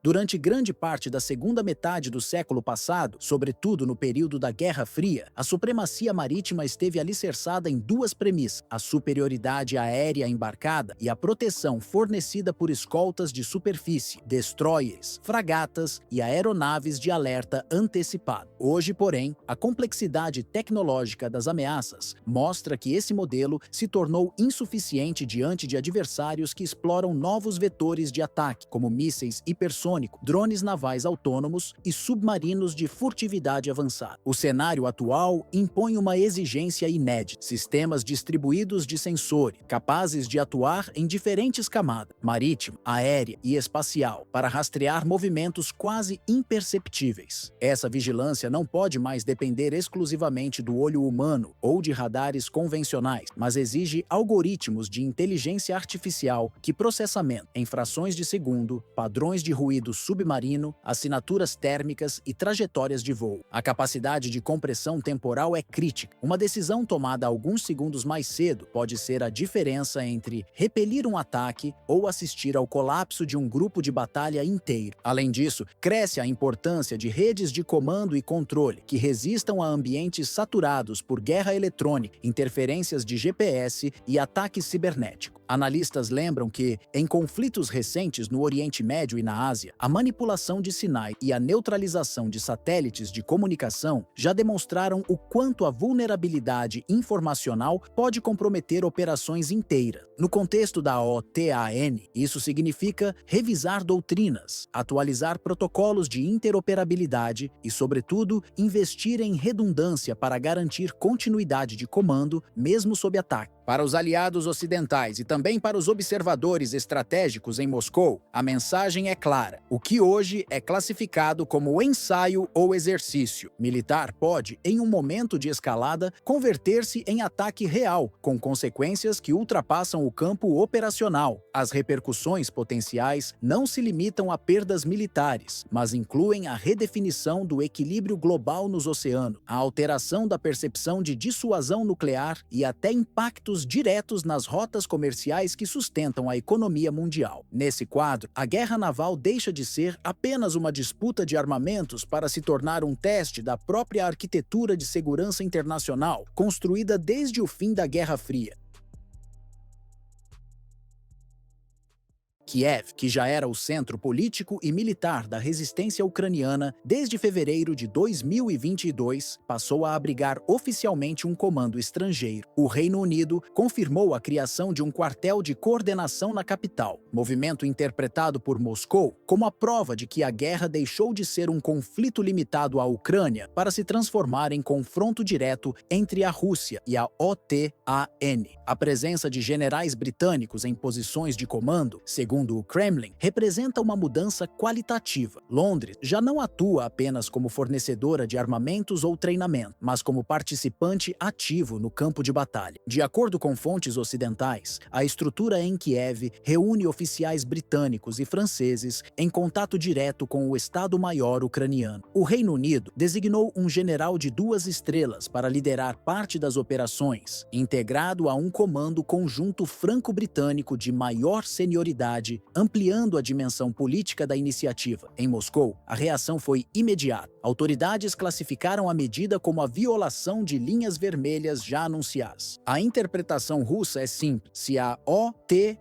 Durante grande parte da segunda metade do século passado, sobretudo no período da Guerra Fria, a supremacia marítima esteve alicerçada em duas premissas: a superioridade aérea embarcada e a proteção fornecida por escoltas de superfície, destroyers, fragatas e aeronaves de alerta antecipado. Hoje, porém, a complexidade tecnológica das ameaças mostra que esse modelo se tornou insuficiente diante de adversários que exploram novos vetores de ataque, como mísseis hipersônicos, drones navais autônomos e submarinos de furtividade avançada. O cenário atual impõe uma exigência inédita: sistemas distribuídos de sensores, capazes de atuar em diferentes camadas: marítima, aérea, aérea e espacial para rastrear movimentos quase imperceptíveis. Essa vigilância não pode mais depender exclusivamente do olho humano ou de radares convencionais, mas exige algoritmos de inteligência artificial que processamento em frações de segundo, padrões de ruído submarino, assinaturas térmicas e trajetórias de voo. A capacidade de compressão temporal é crítica. Uma decisão tomada alguns segundos mais cedo pode ser a diferença entre repelir um ataque ou assistir ao colapso de um grupo de batalha inteiro. Além disso, cresce a importância de redes de comando e controle que resistam a ambientes saturados por guerra eletrônica, interferências de GPS e ataque cibernético. Analistas lembram que, em conflitos recentes no Oriente Médio e na Ásia, a manipulação de sinais e a neutralização de satélites de comunicação já demonstraram o quanto a vulnerabilidade informacional pode comprometer operações inteiras. No contexto da OTAN, isso significa revisar doutrinas, atualizar protocolos de interoperabilidade e, sobretudo, investir em redundância para garantir continuidade de comando, mesmo sob ataque. Para os aliados ocidentais e também para os observadores estratégicos em Moscou, a mensagem é clara. O que hoje é classificado como ensaio ou exercício militar pode, em um momento de escalada, converter-se em ataque real, com consequências que ultrapassam o campo operacional. As repercussões potenciais não se limitam a perdas militares, mas incluem a redefinição do equilíbrio global nos oceanos, a alteração da percepção de dissuasão nuclear e até impactos diretos nas rotas comerciais que sustentam a economia mundial. Nesse quadro, a guerra naval deixa de ser apenas uma disputa de armamentos para se tornar um teste da própria arquitetura de segurança internacional, construída desde o fim da Guerra Fria. Kiev, que já era o centro político e militar da resistência ucraniana desde fevereiro de 2022, passou a abrigar oficialmente um comando estrangeiro. O Reino Unido confirmou a criação de um quartel de coordenação na capital, movimento interpretado por Moscou como a prova de que a guerra deixou de ser um conflito limitado à Ucrânia para se transformar em confronto direto entre a Rússia e a OTAN. A presença de generais britânicos em posições de comando, segundo o Kremlin, representa uma mudança qualitativa. Londres já não atua apenas como fornecedora de armamentos ou treinamento, mas como participante ativo no campo de batalha. De acordo com fontes ocidentais, a estrutura em Kiev reúne oficiais britânicos e franceses em contato direto com o Estado-Maior ucraniano. O Reino Unido designou um general de 2 estrelas para liderar parte das operações, integrado a um comando conjunto franco-britânico de maior senioridade, ampliando a dimensão política da iniciativa. Em Moscou, a reação foi imediata. Autoridades classificaram a medida como a violação de linhas vermelhas já anunciadas. A interpretação russa é simples. Se a OTAN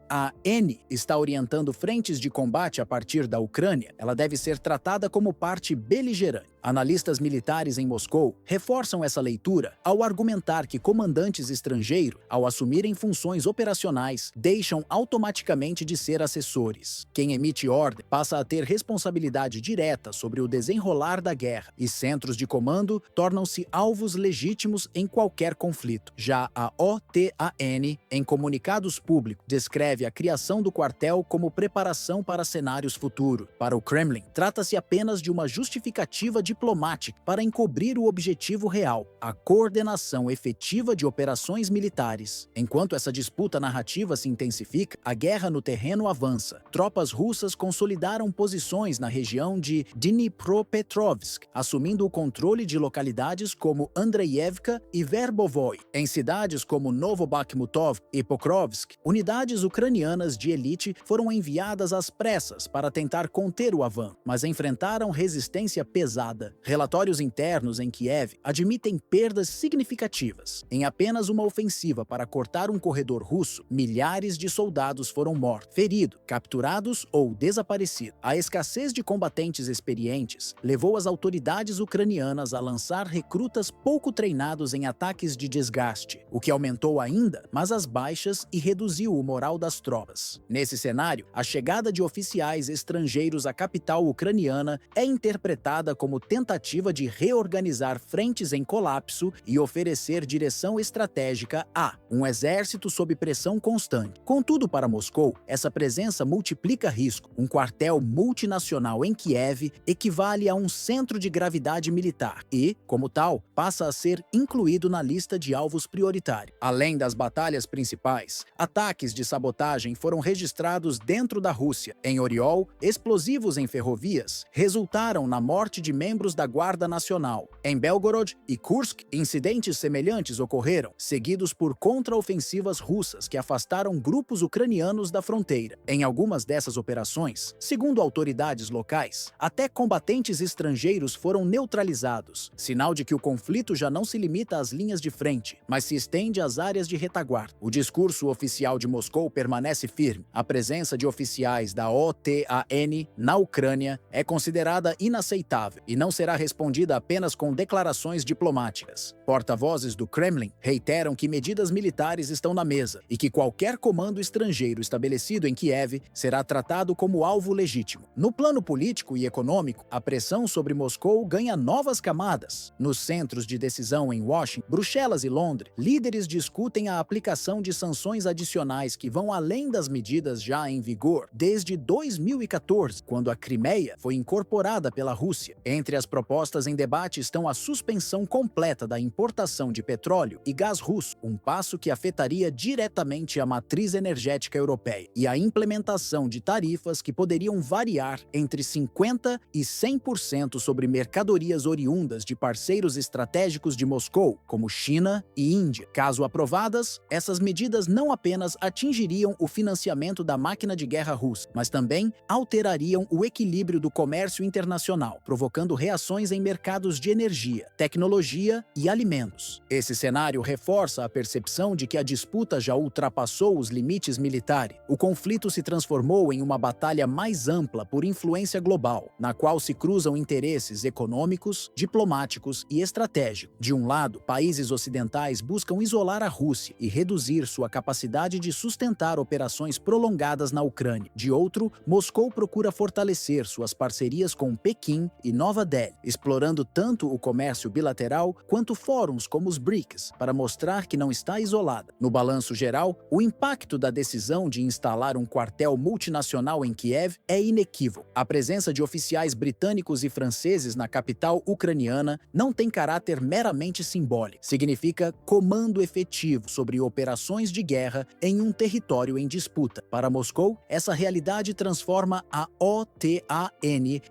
está orientando frentes de combate a partir da Ucrânia, ela deve ser tratada como parte beligerante. Analistas militares em Moscou reforçam essa leitura ao argumentar que comandantes estrangeiros, ao assumirem funções operacionais, deixam automaticamente de ser assessores. Quem emite ordem passa a ter responsabilidade direta sobre o desenrolar da guerra, e centros de comando tornam-se alvos legítimos em qualquer conflito. Já a OTAN, em comunicados públicos, descreve a criação do quartel como preparação para cenários futuros. Para o Kremlin, trata-se apenas de uma justificativa diplomática para encobrir o objetivo real, a coordenação efetiva de operações militares. Enquanto essa disputa narrativa se intensifica, a guerra no terreno avança. Tropas russas consolidaram posições na região de Dnipropetrovsk, assumindo o controle de localidades como Andreevka e Verbovoy. Em cidades como Novobakhmutov e Pokrovsk, unidades ucranianas de elite foram enviadas às pressas para tentar conter o avanço, mas enfrentaram resistência pesada. Relatórios internos em Kiev admitem perdas significativas. Em apenas uma ofensiva para cortar um corredor russo, milhares de soldados foram mortos, feridos, capturados ou desaparecidos. A escassez de combatentes experientes levou as autoridades ucranianas a lançar recrutas pouco treinados em ataques de desgaste, o que aumentou ainda, mas as baixas e reduziu o moral das tropas. Nesse cenário, a chegada de oficiais estrangeiros à capital ucraniana é interpretada como tentativa de reorganizar frentes em colapso e oferecer direção estratégica a um exército sob pressão constante. Contudo, para Moscou, essa presença multiplica risco. Um quartel multinacional em Kiev equivale a um centro de gravidade militar e, como tal, passa a ser incluído na lista de alvos prioritários. Além das batalhas principais, ataques de sabotagem foram registrados dentro da Rússia. Em Oriol, explosivos em ferrovias resultaram na morte de membros da Guarda Nacional. Em Belgorod e Kursk, incidentes semelhantes ocorreram, seguidos por contraofensivas russas que afastaram grupos ucranianos da fronteira. Em algumas dessas operações, segundo autoridades locais, até combatentes estrangeiros foram neutralizados, sinal de que o conflito já não se limita às linhas de frente, mas se estende às áreas de retaguarda. O discurso oficial de Moscou permanece firme. A presença de oficiais da OTAN na Ucrânia é considerada inaceitável e não será respondida apenas com declarações diplomáticas. Porta-vozes do Kremlin reiteram que medidas militares estão na mesa e que qualquer comando estrangeiro estabelecido em Kiev será tratado como alvo legítimo. No plano político e econômico, a pressão sobre Moscou ganha novas camadas. Nos centros de decisão em Washington, Bruxelas e Londres, líderes discutem a aplicação de sanções adicionais que vão além das medidas já em vigor desde 2014, quando a Crimeia foi incorporada pela Rússia. Entre as propostas em debate estão a suspensão completa da importação de petróleo e gás russo, um passo que afetaria diretamente a matriz energética europeia, e a implementação de tarifas que poderiam variar entre 50% e 100% sobre mercadorias oriundas de parceiros estratégicos de Moscou, como China e Índia. Caso aprovadas, essas medidas não apenas atingiriam o financiamento da máquina de guerra russa, mas também alterariam o equilíbrio do comércio internacional, provocando reações em mercados de energia, tecnologia e alimentos. Esse cenário reforça a percepção de que a disputa já ultrapassou os limites militares. O conflito se transformou em uma batalha mais ampla por influência global, na qual se cruzam interesses econômicos, diplomáticos e estratégicos. De um lado, países ocidentais buscam isolar a Rússia e reduzir sua capacidade de sustentar operações prolongadas na Ucrânia. De outro, Moscou procura fortalecer suas parcerias com Pequim e Nova Delhi, explorando tanto o comércio bilateral quanto fóruns como os BRICS, para mostrar que não está isolada. No balanço geral, o impacto da decisão de instalar um quartel multinacional em Kiev é inequívoco. A presença de oficiais britânicos e franceses na capital ucraniana não tem caráter meramente simbólico. Significa comando efetivo sobre operações de guerra em um território em disputa. Para Moscou, essa realidade transforma a OTAN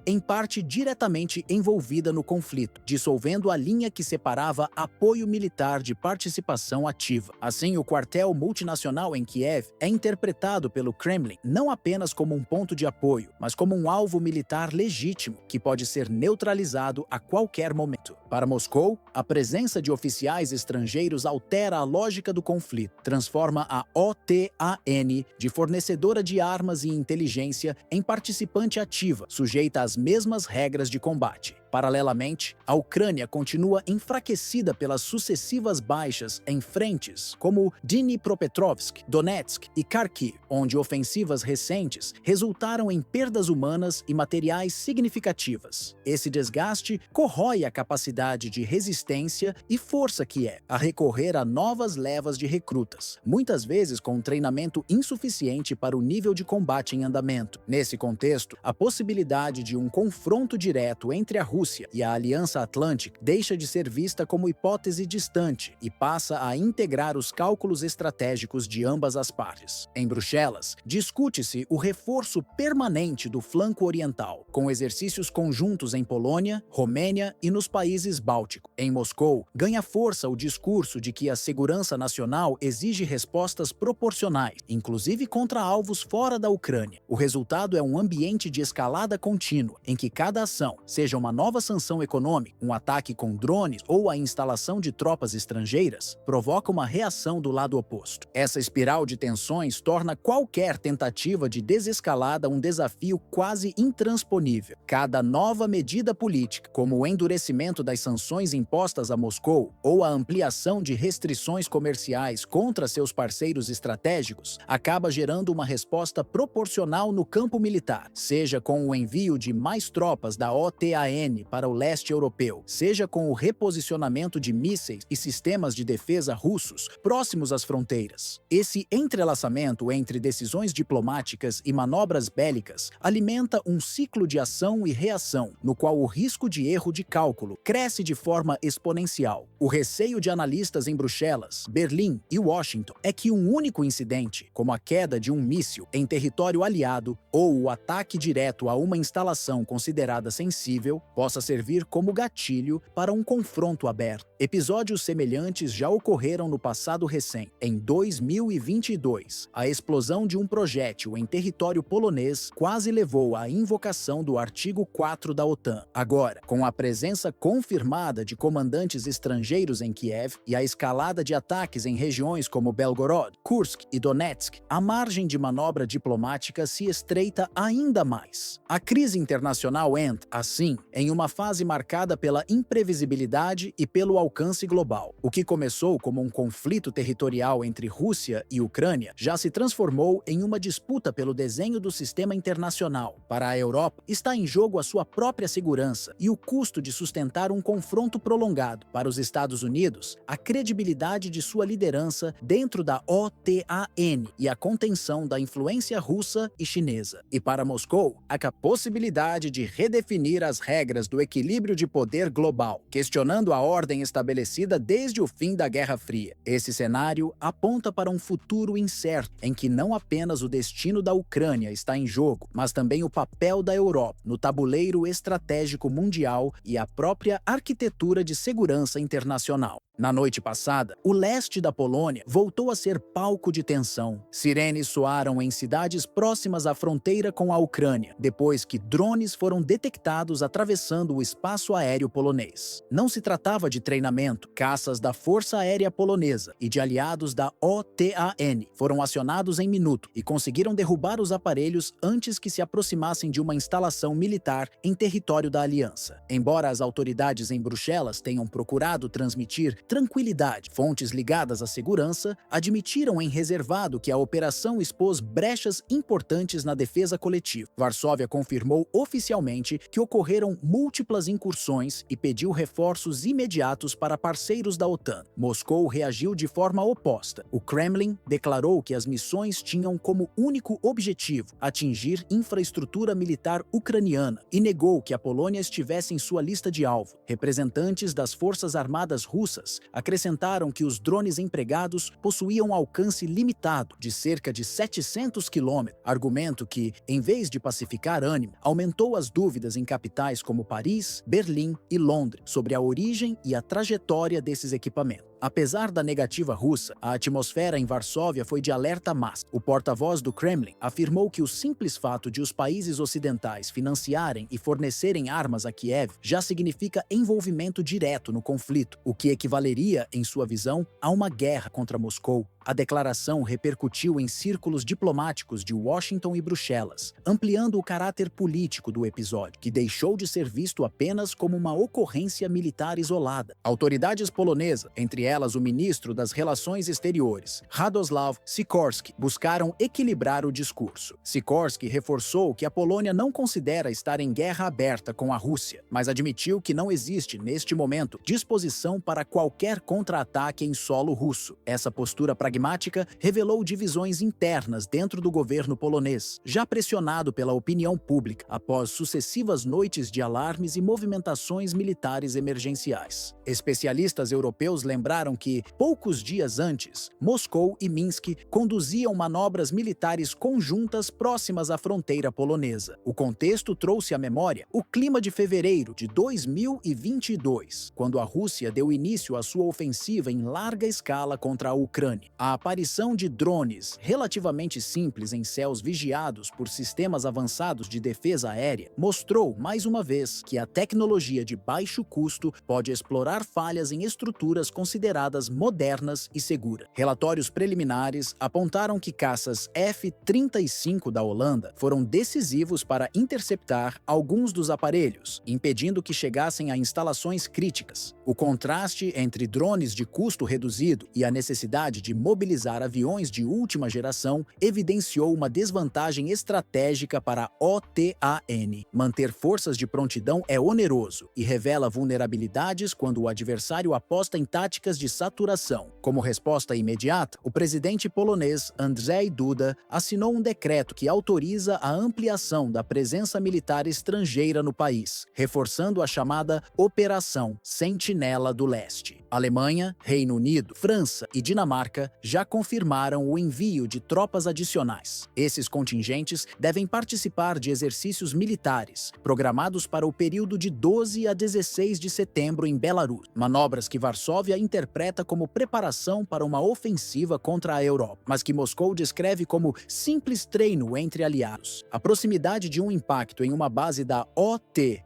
em parte diretamente envolvida no conflito, dissolvendo a linha que separava apoio militar de participação ativa. Assim, o quartel multinacional em Kiev é interpretado pelo Kremlin não apenas como um ponto de apoio, mas como um alvo militar legítimo que pode ser neutralizado a qualquer momento. Para Moscou, a presença de oficiais estrangeiros altera a lógica do conflito, transforma a OTAN de fornecedora de armas e inteligência em participante ativa, sujeita às mesmas regras de combate. Paralelamente, a Ucrânia continua enfraquecida pelas sucessivas baixas em frentes como Dnipropetrovsk, Donetsk e Kharkiv, onde ofensivas recentes resultaram em perdas humanas e materiais significativas. Esse desgaste corrói a capacidade de resistência e força Kiev a recorrer a novas levas de recrutas, muitas vezes com um treinamento insuficiente para o nível de combate em andamento. Nesse contexto, a possibilidade de um confronto direto entre a Rússia e a Aliança Atlântica deixa de ser vista como hipótese distante e passa a integrar os cálculos estratégicos de ambas as partes. Em Bruxelas, discute-se o reforço permanente do flanco oriental, com exercícios conjuntos em Polônia, Romênia e nos países bálticos. Em Moscou, ganha força o discurso de que a segurança nacional exige respostas proporcionais, inclusive contra alvos fora da Ucrânia. O resultado é um ambiente de escalada contínua, em que cada ação, seja uma nova sanção econômica, um ataque com drones ou a instalação de tropas estrangeiras, provoca uma reação do lado oposto. Essa espiral de tensões torna qualquer tentativa de desescalada um desafio quase intransponível. Cada nova medida política, como o endurecimento das sanções impostas a Moscou ou a ampliação de restrições comerciais contra seus parceiros estratégicos, acaba gerando uma resposta proporcional no campo militar, seja com o envio de mais tropas da OTAN Ucrânia para o leste europeu, seja com o reposicionamento de mísseis e sistemas de defesa russos próximos às fronteiras. Esse entrelaçamento entre decisões diplomáticas e manobras bélicas alimenta um ciclo de ação e reação, no qual o risco de erro de cálculo cresce de forma exponencial. O receio de analistas em Bruxelas, Berlim e Washington é que um único incidente, como a queda de um míssil em território aliado ou o ataque direto a uma instalação considerada sensível, possa servir como gatilho para um confronto aberto. Episódios semelhantes já ocorreram no passado recente. Em 2022, a explosão de um projétil em território polonês quase levou à invocação do artigo 4 da OTAN. Agora, com a presença confirmada de comandantes estrangeiros em Kiev e a escalada de ataques em regiões como Belgorod, Kursk e Donetsk, a margem de manobra diplomática se estreita ainda mais. A crise internacional entra, assim, em uma fase marcada pela imprevisibilidade e pelo alcance global. O que começou como um conflito territorial entre Rússia e Ucrânia já se transformou em uma disputa pelo desenho do sistema internacional. Para a Europa, está em jogo a sua própria segurança e o custo de sustentar um confronto prolongado. Para os Estados Unidos, a credibilidade de sua liderança dentro da OTAN e a contenção da influência russa e chinesa. E para Moscou, a possibilidade de redefinir as regras do equilíbrio de poder global, questionando a ordem estabelecida desde o fim da Guerra Fria. Esse cenário aponta para um futuro incerto, em que não apenas o destino da Ucrânia está em jogo, mas também o papel da Europa no tabuleiro estratégico mundial e a própria arquitetura de segurança internacional. Na noite passada, o leste da Polônia voltou a ser palco de tensão. Sirenes soaram em cidades próximas à fronteira com a Ucrânia, depois que drones foram detectados atravessando o espaço aéreo polonês. Não se tratava de treinamento. Caças da Força Aérea Polonesa e de aliados da OTAN foram acionados em minuto e conseguiram derrubar os aparelhos antes que se aproximassem de uma instalação militar em território da aliança. Embora as autoridades em Bruxelas tenham procurado transmitir tranquilidade, fontes ligadas à segurança admitiram em reservado que a operação expôs brechas importantes na defesa coletiva. Varsóvia confirmou oficialmente que ocorreram múltiplas incursões e pediu reforços imediatos para parceiros da OTAN. Moscou reagiu de forma oposta. O Kremlin declarou que as missões tinham como único objetivo atingir infraestrutura militar ucraniana e negou que a Polônia estivesse em sua lista de alvo. Representantes das Forças Armadas russas acrescentaram que os drones empregados possuíam alcance limitado de cerca de 700 quilômetros, argumento que, em vez de pacificar ânimo, aumentou as dúvidas em capitais como Paris, Berlim e Londres sobre a origem e a trajetória desses equipamentos. Apesar da negativa russa, a atmosfera em Varsóvia foi de alerta máximo. O porta-voz do Kremlin afirmou que o simples fato de os países ocidentais financiarem e fornecerem armas a Kiev já significa envolvimento direto no conflito, o que equivaleria, em sua visão, a uma guerra contra Moscou. A declaração repercutiu em círculos diplomáticos de Washington e Bruxelas, ampliando o caráter político do episódio, que deixou de ser visto apenas como uma ocorrência militar isolada. Autoridades polonesas, entre elas o ministro das Relações Exteriores, Radosław Sikorski, buscaram equilibrar o discurso. Sikorski reforçou que a Polônia não considera estar em guerra aberta com a Rússia, mas admitiu que não existe, neste momento, disposição para qualquer contra-ataque em solo russo. Essa postura pragmática revelou divisões internas dentro do governo polonês, já pressionado pela opinião pública após sucessivas noites de alarmes e movimentações militares emergenciais. Especialistas europeus lembraram que, poucos dias antes, Moscou e Minsk conduziam manobras militares conjuntas próximas à fronteira polonesa. O contexto trouxe à memória o clima de fevereiro de 2022, quando a Rússia deu início à sua ofensiva em larga escala contra a Ucrânia. A aparição de drones relativamente simples em céus vigiados por sistemas avançados de defesa aérea mostrou, mais uma vez, que a tecnologia de baixo custo pode explorar falhas em estruturas consideradas modernas e seguras. Relatórios preliminares apontaram que caças F-35 da Holanda foram decisivos para interceptar alguns dos aparelhos, impedindo que chegassem a instalações críticas. O contraste entre drones de custo reduzido e a necessidade de mobilizar aviões de última geração evidenciou uma desvantagem estratégica para a OTAN. Manter forças de prontidão é oneroso e revela vulnerabilidades quando o adversário aposta em táticas de saturação. Como resposta imediata, o presidente polonês Andrzej Duda assinou um decreto que autoriza a ampliação da presença militar estrangeira no país, reforçando a chamada Operação Sentinela do Leste. Alemanha, Reino Unido, França e Dinamarca já confirmaram o envio de tropas adicionais. Esses contingentes devem participar de exercícios militares, programados para o período de 12 a 16 de setembro em Belarus, manobras que Varsóvia interpreta como preparação para uma ofensiva contra a Europa, mas que Moscou descreve como simples treino entre aliados. A proximidade de um impacto em uma base da OTAN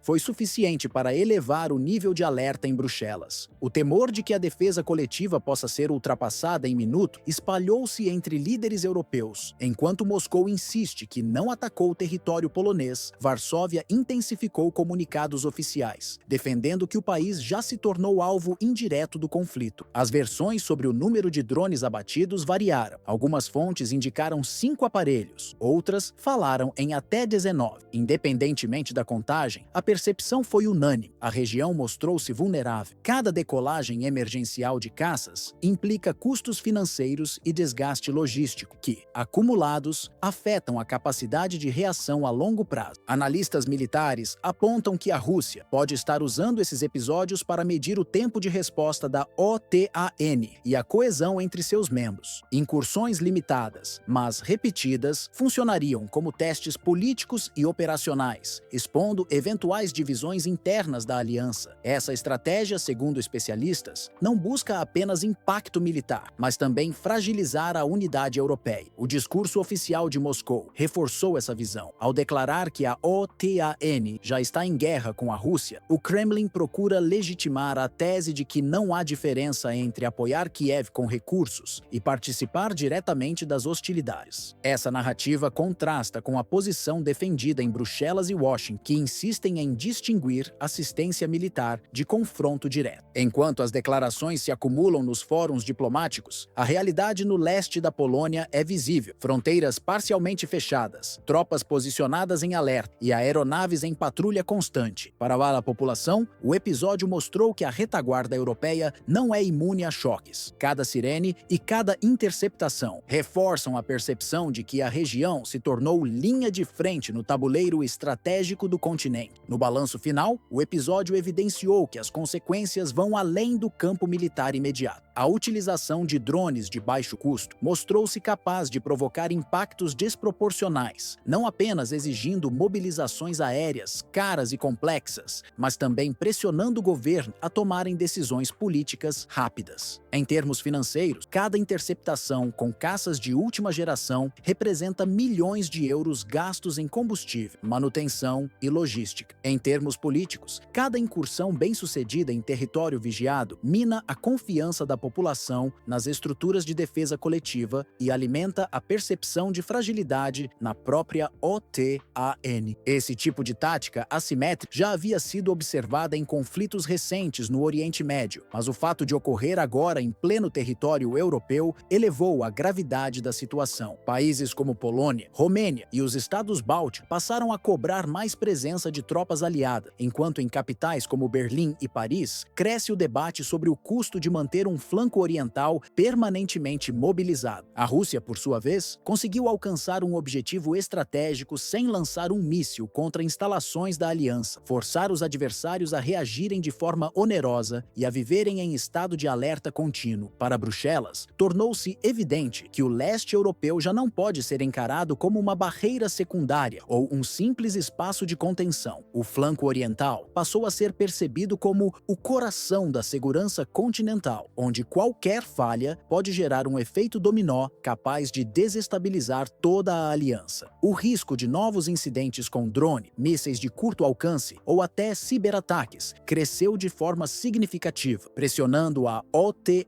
foi suficiente para elevar o nível de alerta em Bruxelas. O temor de que a defesa coletiva possa ser ultrapassada em minuto espalhou-se entre líderes europeus. Enquanto Moscou insiste que não atacou o território polonês, Varsóvia intensificou comunicados oficiais, defendendo que o país já se tornou alvo indireto do conflito. As versões sobre o número de drones abatidos variaram. Algumas fontes indicaram 5 aparelhos, outras falaram em até 19. Independentemente da contagem, a percepção foi unânime. A região mostrou-se vulnerável. Cada decolagem emergencial de caças implica custos financeiros e desgaste logístico que, acumulados, afetam a capacidade de reação a longo prazo. Analistas militares apontam que a Rússia pode estar usando esses episódios para medir o tempo de resposta da OTAN e a coesão entre seus membros. Incursões limitadas, mas repetidas, funcionariam como testes políticos e operacionais, expondo eventuais divisões internas da aliança. Essa estratégia, segundo especialistas, não busca apenas impacto militar, mas também fragilizar a unidade europeia. O discurso oficial de Moscou reforçou essa visão. Ao declarar que a OTAN já está em guerra com a Rússia, o Kremlin procura legitimar a tese de que não há diferença entre apoiar Kiev com recursos e participar diretamente das hostilidades. Essa narrativa contrasta com a posição defendida em Bruxelas e Washington, que insistem em distinguir assistência militar de confronto direto. Enquanto as declarações se acumulam nos fóruns diplomáticos, a realidade no leste da Polônia é visível. Fronteiras parcialmente fechadas, tropas posicionadas em alerta e aeronaves em patrulha constante. Para a população, o episódio mostrou que a retaguarda europeia não é imune a choques. Cada sirene e cada interceptação reforçam a percepção de que a região se tornou linha de frente no tabuleiro estratégico do continente. No balanço final, o episódio evidenciou que as consequências vão além do campo militar imediato. A utilização de drones de baixo custo mostrou-se capaz de provocar impactos desproporcionais, não apenas exigindo mobilizações aéreas caras e complexas, mas também pressionando o governo a tomarem decisões políticas rápidas. Em termos financeiros, cada interceptação com caças de última geração representa milhões de euros gastos em combustível, manutenção e logística. Em termos políticos, cada incursão bem-sucedida em território vigiado mina a confiança da população nas estruturas de defesa coletiva e alimenta a percepção de fragilidade na própria OTAN. Esse tipo de tática assimétrica já havia sido observada em conflitos recentes no Oriente Médio, mas o fato de ocorrer agora em pleno território europeu elevou a gravidade da situação. Países como Polônia, Romênia e os estados bálticos passaram a cobrar mais presença de tropas aliadas, enquanto em capitais como Berlim e Paris cresce o debate sobre o custo de manter um flanco oriental permanentemente mobilizado. A Rússia, por sua vez, conseguiu alcançar um objetivo estratégico sem lançar um míssil contra instalações da aliança, forçar os adversários a reagirem de forma onerosa e a viverem em estado de alerta contínuo. Para Bruxelas, tornou-se evidente que o leste europeu já não pode ser encarado como uma barreira secundária ou um simples espaço de contenção. O flanco oriental passou a ser percebido como o coração da segurança continental, onde qualquer falha pode gerar um efeito dominó capaz de desestabilizar toda a aliança. O risco de novos incidentes com drone, mísseis de curto alcance ou até ciberataques cresceu de forma significativa, pressionando a OTAN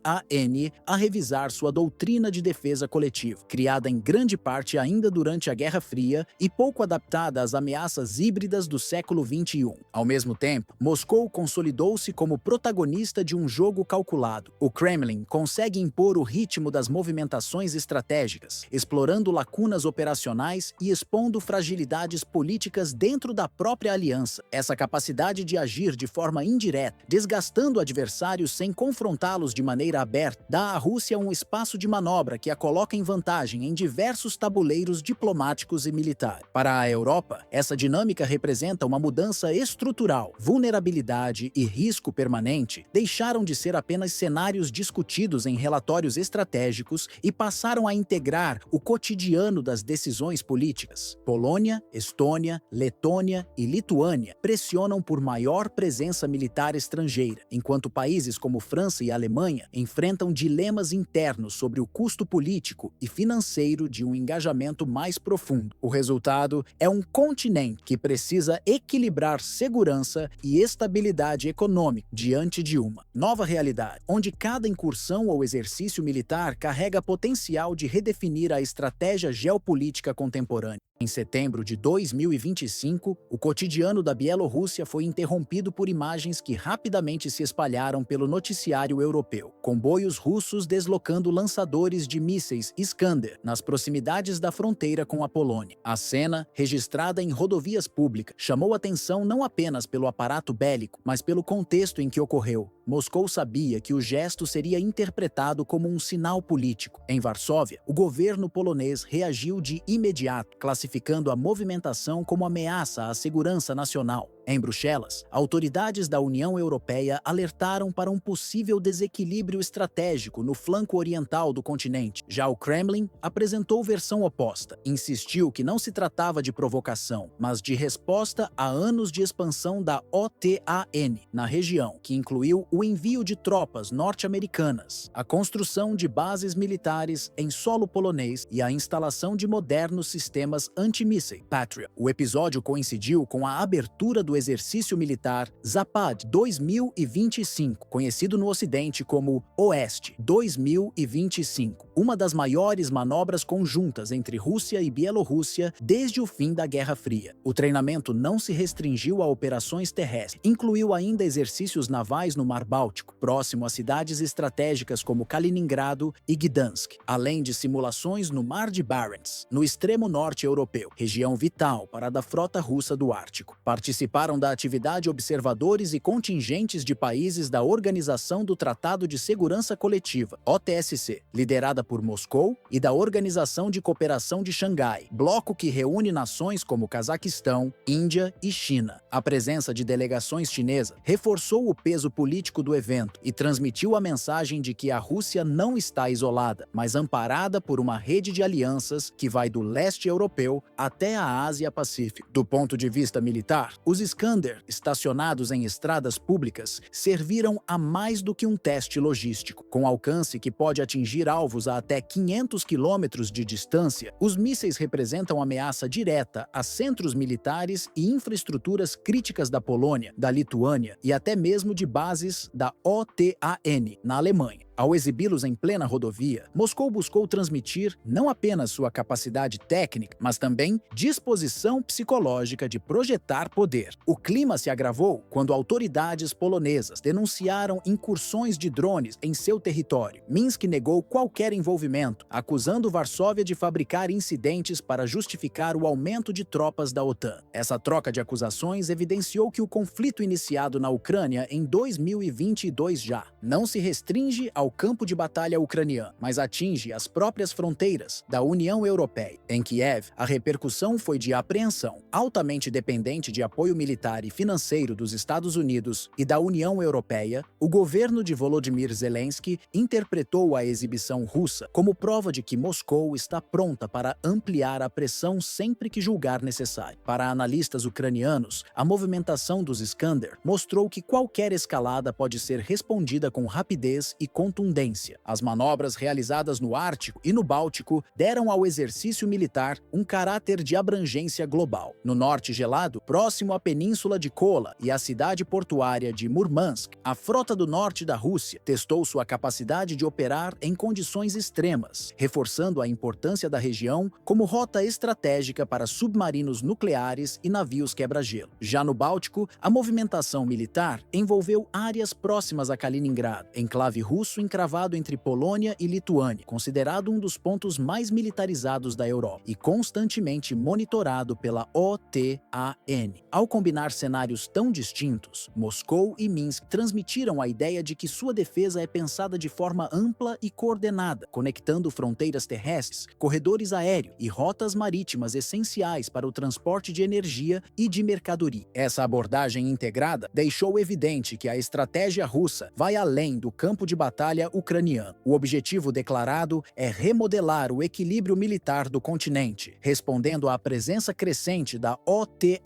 a revisar sua doutrina de defesa coletiva, criada em grande parte ainda durante a Guerra Fria e pouco adaptada às ameaças híbridas do século XXI. Ao mesmo tempo, Moscou consolidou-se como protagonista de um jogo calculado. O Kremlin consegue impor o ritmo das movimentações estratégicas, explorando lacunas operacionais e expondo fragilidades políticas dentro da própria aliança. Essa capacidade de agir de forma indireta, desgastando adversários sem confrontá-los de maneira aberta, dá à Rússia um espaço de manobra que a coloca em vantagem em diversos tabuleiros diplomáticos e militares. Para a Europa, essa dinâmica representa uma mudança estrutural. Vulnerabilidade e risco permanente deixaram de ser apenas cenários discutidos em relatórios estratégicos e passaram a integrar o cotidiano das decisões políticas. Polônia, Estônia, Letônia e Lituânia pressionam por maior presença militar estrangeira, enquanto países como França e Alemanha enfrentam dilemas internos sobre o custo político e financeiro de um engajamento mais profundo. O resultado é um continente que precisa equilibrar segurança e estabilidade econômica diante de uma nova realidade, onde cada incursão ou exercício militar carrega potencial de redefinir a estratégia geopolítica contemporânea. Em setembro de 2025, o cotidiano da Bielorrússia foi interrompido por imagens que rapidamente se espalharam pelo noticiário europeu. Comboios russos deslocando lançadores de mísseis Iskander nas proximidades da fronteira com a Polônia. A cena, registrada em rodovias públicas, chamou atenção não apenas pelo aparato bélico, mas pelo contexto em que ocorreu. Moscou sabia que o gesto seria interpretado como um sinal político. Em Varsóvia, o governo polonês reagiu de imediato, classificando a movimentação como ameaça à segurança nacional. Em Bruxelas, autoridades da União Europeia alertaram para um possível desequilíbrio estratégico no flanco oriental do continente. Já o Kremlin apresentou versão oposta. Insistiu que não se tratava de provocação, mas de resposta a anos de expansão da OTAN na região, que incluiu o envio de tropas norte-americanas, a construção de bases militares em solo polonês e a instalação de modernos sistemas antimísseis Patriot. O episódio coincidiu com a abertura do exercício militar Zapad 2025, conhecido no Ocidente como Oeste 2025, uma das maiores manobras conjuntas entre Rússia e Bielorrússia desde o fim da Guerra Fria. O treinamento não se restringiu a operações terrestres, incluiu ainda exercícios navais no Mar Báltico, próximo a cidades estratégicas como Kaliningrado e Gdansk, além de simulações no Mar de Barents, no extremo norte europeu, região vital para a da frota russa do Ártico. Participaram da atividade observadores e contingentes de países da Organização do Tratado de Segurança Coletiva, OTSC, liderada por Moscou, e da Organização de Cooperação de Xangai, bloco que reúne nações como Cazaquistão, Índia e China. A presença de delegações chinesas reforçou o peso político do evento e transmitiu a mensagem de que a Rússia não está isolada, mas amparada por uma rede de alianças que vai do leste europeu até a Ásia-Pacífico. Do ponto de vista militar, os Iskander, estacionados em estradas públicas, serviram a mais do que um teste logístico. Com alcance que pode atingir alvos a até 500 quilômetros de distância, os mísseis representam ameaça direta a centros militares e infraestruturas críticas da Polônia, da Lituânia e até mesmo de bases da OTAN, na Alemanha. Ao exibi-los em plena rodovia, Moscou buscou transmitir não apenas sua capacidade técnica, mas também disposição psicológica de projetar poder. O clima se agravou quando autoridades polonesas denunciaram incursões de drones em seu território. Minsk negou qualquer envolvimento, acusando Varsóvia de fabricar incidentes para justificar o aumento de tropas da OTAN. Essa troca de acusações evidenciou que o conflito iniciado na Ucrânia em 2022 já não se restringe ao campo de batalha ucraniano, mas atinge as próprias fronteiras da União Europeia. Em Kiev, a repercussão foi de apreensão, altamente dependente de apoio militar e financeiro dos Estados Unidos e da União Europeia. O governo de Volodymyr Zelensky interpretou a exibição russa como prova de que Moscou está pronta para ampliar a pressão sempre que julgar necessário. Para analistas ucranianos, a movimentação dos Iskander mostrou que qualquer escalada pode ser respondida com rapidez e contundência. As manobras realizadas no Ártico e no Báltico deram ao exercício militar um caráter de abrangência global. No norte gelado, próximo à península de Kola e à cidade portuária de Murmansk, a frota do norte da Rússia testou sua capacidade de operar em condições extremas, reforçando a importância da região como rota estratégica para submarinos nucleares e navios quebra-gelo. Já no Báltico, a movimentação militar envolveu áreas próximas a Kaliningrado, enclave russo encravado entre Polônia e Lituânia, considerado um dos pontos mais militarizados da Europa e constantemente monitorado pela OTAN. Ao combinar cenários tão distintos, Moscou e Minsk transmitiram a ideia de que sua defesa é pensada de forma ampla e coordenada, conectando fronteiras terrestres, corredores aéreos e rotas marítimas essenciais para o transporte de energia e de mercadoria. Essa abordagem integrada deixou evidente que a estratégia russa vai além do campo de batalha ucraniano. O objetivo declarado é remodelar o equilíbrio militar do continente, respondendo à presença crescente da OTAN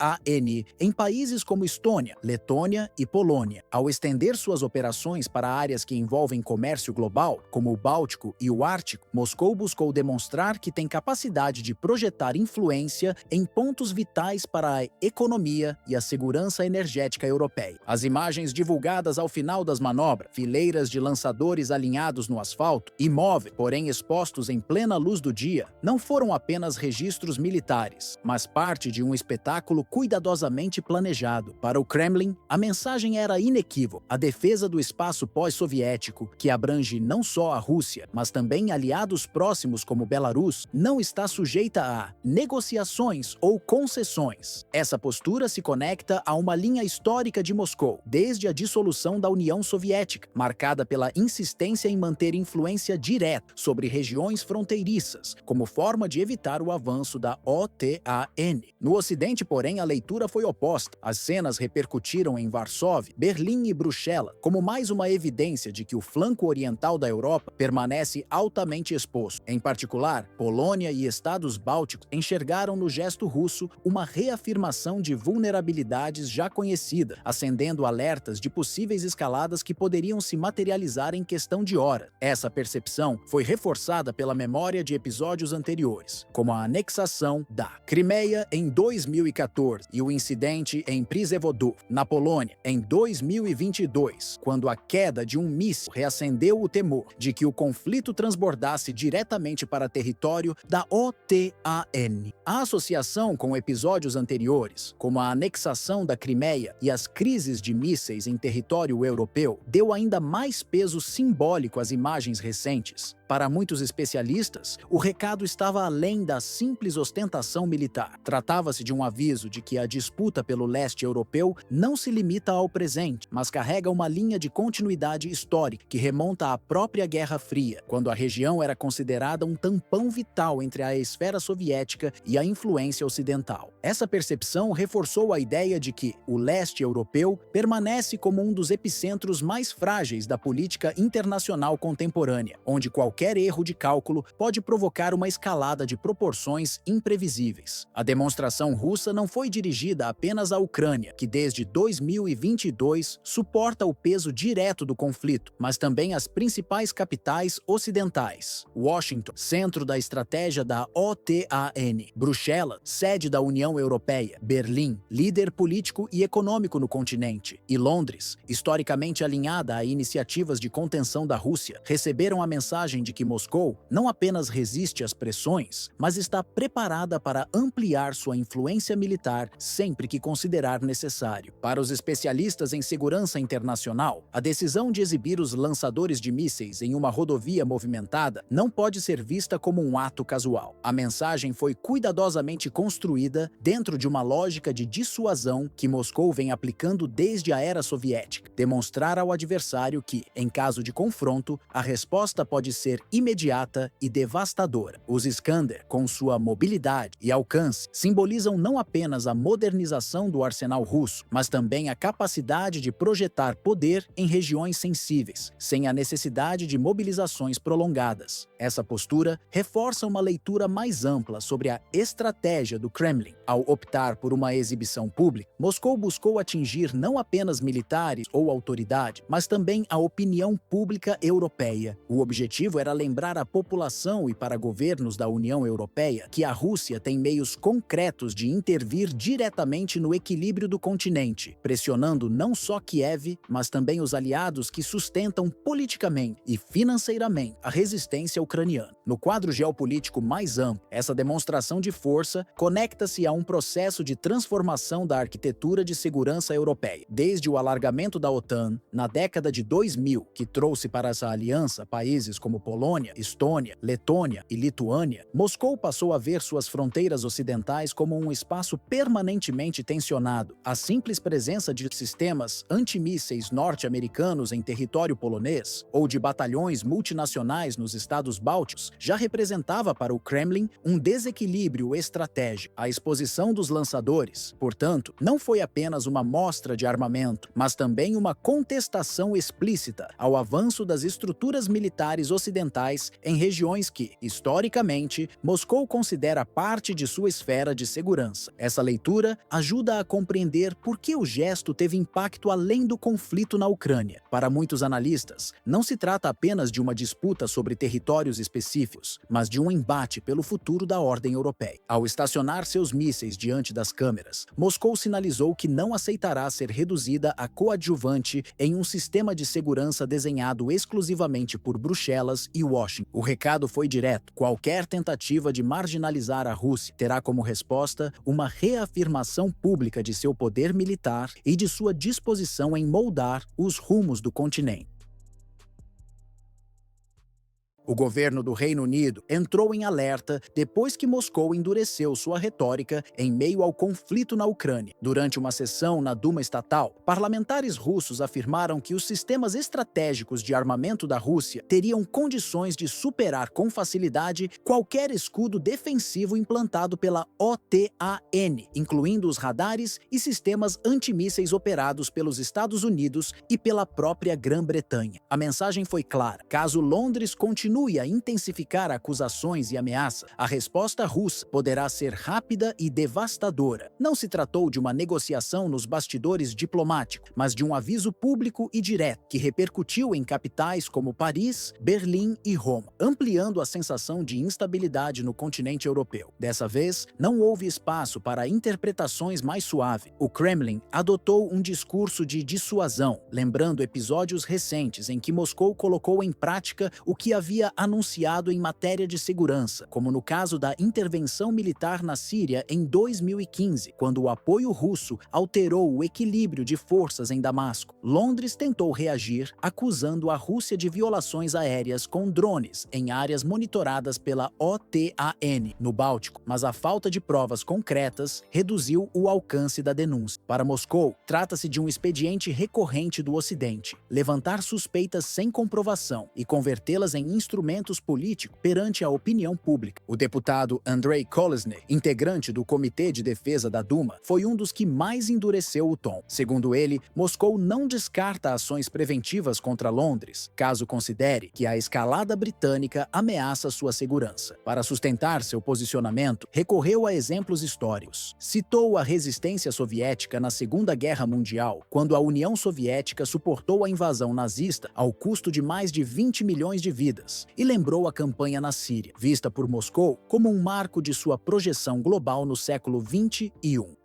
em países como Estônia, Letônia e Polônia. Ao estender suas operações para áreas que envolvem comércio global, como o Báltico e o Ártico, Moscou buscou demonstrar que tem capacidade de projetar influência em pontos vitais para a economia e a segurança energética europeia. As imagens divulgadas ao final das manobras, fileiras de lançadores alinhados no asfalto, imóveis, porém expostos em plena luz do dia, não foram apenas registros militares, mas parte de um espetáculo cuidadosamente planejado. Para o Kremlin, a mensagem era inequívoca: a defesa do espaço pós-soviético, que abrange não só a Rússia, mas também aliados próximos como Belarus, não está sujeita a negociações ou concessões. Essa postura se conecta a uma linha histórica de Moscou, desde a dissolução da União Soviética, marcada pela insistência em manter influência direta sobre regiões fronteiriças, como forma de evitar o avanço da OTAN. No Ocidente, porém, a leitura foi oposta. As cenas repercutiram em Varsóvia, Berlim e Bruxelas, como mais uma evidência de que o flanco oriental da Europa permanece altamente exposto. Em particular, Polônia e estados bálticos enxergaram no gesto russo uma reafirmação de vulnerabilidades já conhecidas, acendendo alertas de possíveis escaladas que poderiam se materializar em questão de horas. Essa percepção foi reforçada pela memória de episódios anteriores, como a anexação da Crimeia em 2014 e o incidente em Przewodów, na Polônia, em 2022, quando a queda de um míssil reacendeu o temor de que o conflito transbordasse diretamente para território da OTAN. A associação com episódios anteriores, como a anexação da Crimeia e as crises de mísseis em território europeu, deu ainda mais peso simbólico às imagens recentes. Para muitos especialistas, o recado estava além da simples ostentação militar. Tratava-se de um aviso de que a disputa pelo leste europeu não se limita ao presente, mas carrega uma linha de continuidade histórica que remonta à própria Guerra Fria, quando a região era considerada um tampão vital entre a esfera soviética e a influência ocidental. Essa percepção reforçou a ideia de que o leste europeu permanece como um dos epicentros mais frágeis da política internacional contemporânea, onde qualquer erro de cálculo pode provocar uma escalada de proporções imprevisíveis. A demonstração russa não foi dirigida apenas à Ucrânia, que desde 2022 suporta o peso direto do conflito, mas também às principais capitais ocidentais. Washington, centro da estratégia da OTAN; Bruxelas, sede da União Europeia; Berlim, líder político e econômico no continente; e Londres, historicamente alinhada a iniciativas de contenção da Rússia, receberam a mensagem de que Moscou não apenas resiste às pressões, mas está preparada para ampliar sua influência militar sempre que considerar necessário. Para os especialistas em segurança internacional, a decisão de exibir os lançadores de mísseis em uma rodovia movimentada não pode ser vista como um ato casual. A mensagem foi cuidadosamente construída dentro de uma lógica de dissuasão que Moscou vem aplicando desde a era soviética. Demonstrar ao adversário que, em caso de confronto, a resposta pode ser imediata e devastadora. Os Iskander, com sua mobilidade e alcance, simbolizam não apenas a modernização do arsenal russo, mas também a capacidade de projetar poder em regiões sensíveis, sem a necessidade de mobilizações prolongadas. Essa postura reforça uma leitura mais ampla sobre a estratégia do Kremlin. Ao optar por uma exibição pública, Moscou buscou atingir não apenas militares ou autoridade, mas também a opinião pública europeia. O objetivo era lembrar à população e para governos da União Europeia que a Rússia tem meios concretos de intervir diretamente no equilíbrio do continente, pressionando não só Kiev, mas também os aliados que sustentam politicamente e financeiramente a resistência ucraniana. No quadro geopolítico mais amplo, essa demonstração de força conecta-se a um processo de transformação da arquitetura de segurança europeia. Desde o alargamento da OTAN, na década de 2000, que trouxe para essa aliança países como Polônia, Estônia, Letônia e Lituânia, Moscou passou a ver suas fronteiras ocidentais como um espaço permanentemente tensionado. A simples presença de sistemas antimísseis norte-americanos em território polonês ou de batalhões multinacionais nos estados bálticos já representava para o Kremlin um desequilíbrio estratégico. A exposição dos lançadores, portanto, não foi apenas uma mostra de armamento, mas também uma contestação explícita ao avanço das estruturas militares ocidentais em regiões que, historicamente, Moscou considera parte de sua esfera de segurança. Essa leitura ajuda a compreender por que o gesto teve impacto além do conflito na Ucrânia. Para muitos analistas, não se trata apenas de uma disputa sobre territórios específicos, mas de um embate pelo futuro da ordem europeia. Ao estacionar seus mísseis diante das câmeras, Moscou sinalizou que não aceitará ser reduzida a coadjuvante em um sistema de segurança desenhado exclusivamente por Bruxelas e Washington. O recado foi direto: qualquer tentativa de marginalizar a Rússia terá como resposta uma reafirmação pública de seu poder militar e de sua disposição em moldar os rumos do continente. O governo do Reino Unido entrou em alerta depois que Moscou endureceu sua retórica em meio ao conflito na Ucrânia. Durante uma sessão na Duma estatal, parlamentares russos afirmaram que os sistemas estratégicos de armamento da Rússia teriam condições de superar com facilidade qualquer escudo defensivo implantado pela OTAN, incluindo os radares e sistemas antimísseis operados pelos Estados Unidos e pela própria Grã-Bretanha. A mensagem foi clara: caso Londres continue a intensificar acusações e ameaças, a resposta russa poderá ser rápida e devastadora. Não se tratou de uma negociação nos bastidores diplomáticos, mas de um aviso público e direto que repercutiu em capitais como Paris, Berlim e Roma, ampliando a sensação de instabilidade no continente europeu. Dessa vez, não houve espaço para interpretações mais suaves. O Kremlin adotou um discurso de dissuasão, lembrando episódios recentes em que Moscou colocou em prática o que havia anunciado em matéria de segurança, como no caso da intervenção militar na Síria em 2015, quando o apoio russo alterou o equilíbrio de forças em Damasco. Londres tentou reagir, acusando a Rússia de violações aéreas com drones em áreas monitoradas pela OTAN no Báltico, mas a falta de provas concretas reduziu o alcance da denúncia. Para Moscou, trata-se de um expediente recorrente do Ocidente: levantar suspeitas sem comprovação e convertê-las em instrumentos políticos perante a opinião pública. O deputado Andrei Kolesny, integrante do Comitê de Defesa da Duma, foi um dos que mais endureceu o tom. Segundo ele, Moscou não descarta ações preventivas contra Londres, caso considere que a escalada britânica ameaça sua segurança. Para sustentar seu posicionamento, recorreu a exemplos históricos. Citou a resistência soviética na Segunda Guerra Mundial, quando a União Soviética suportou a invasão nazista ao custo de mais de 20 milhões de vidas, e lembrou a campanha na Síria, vista por Moscou como um marco de sua projeção global no século XXI.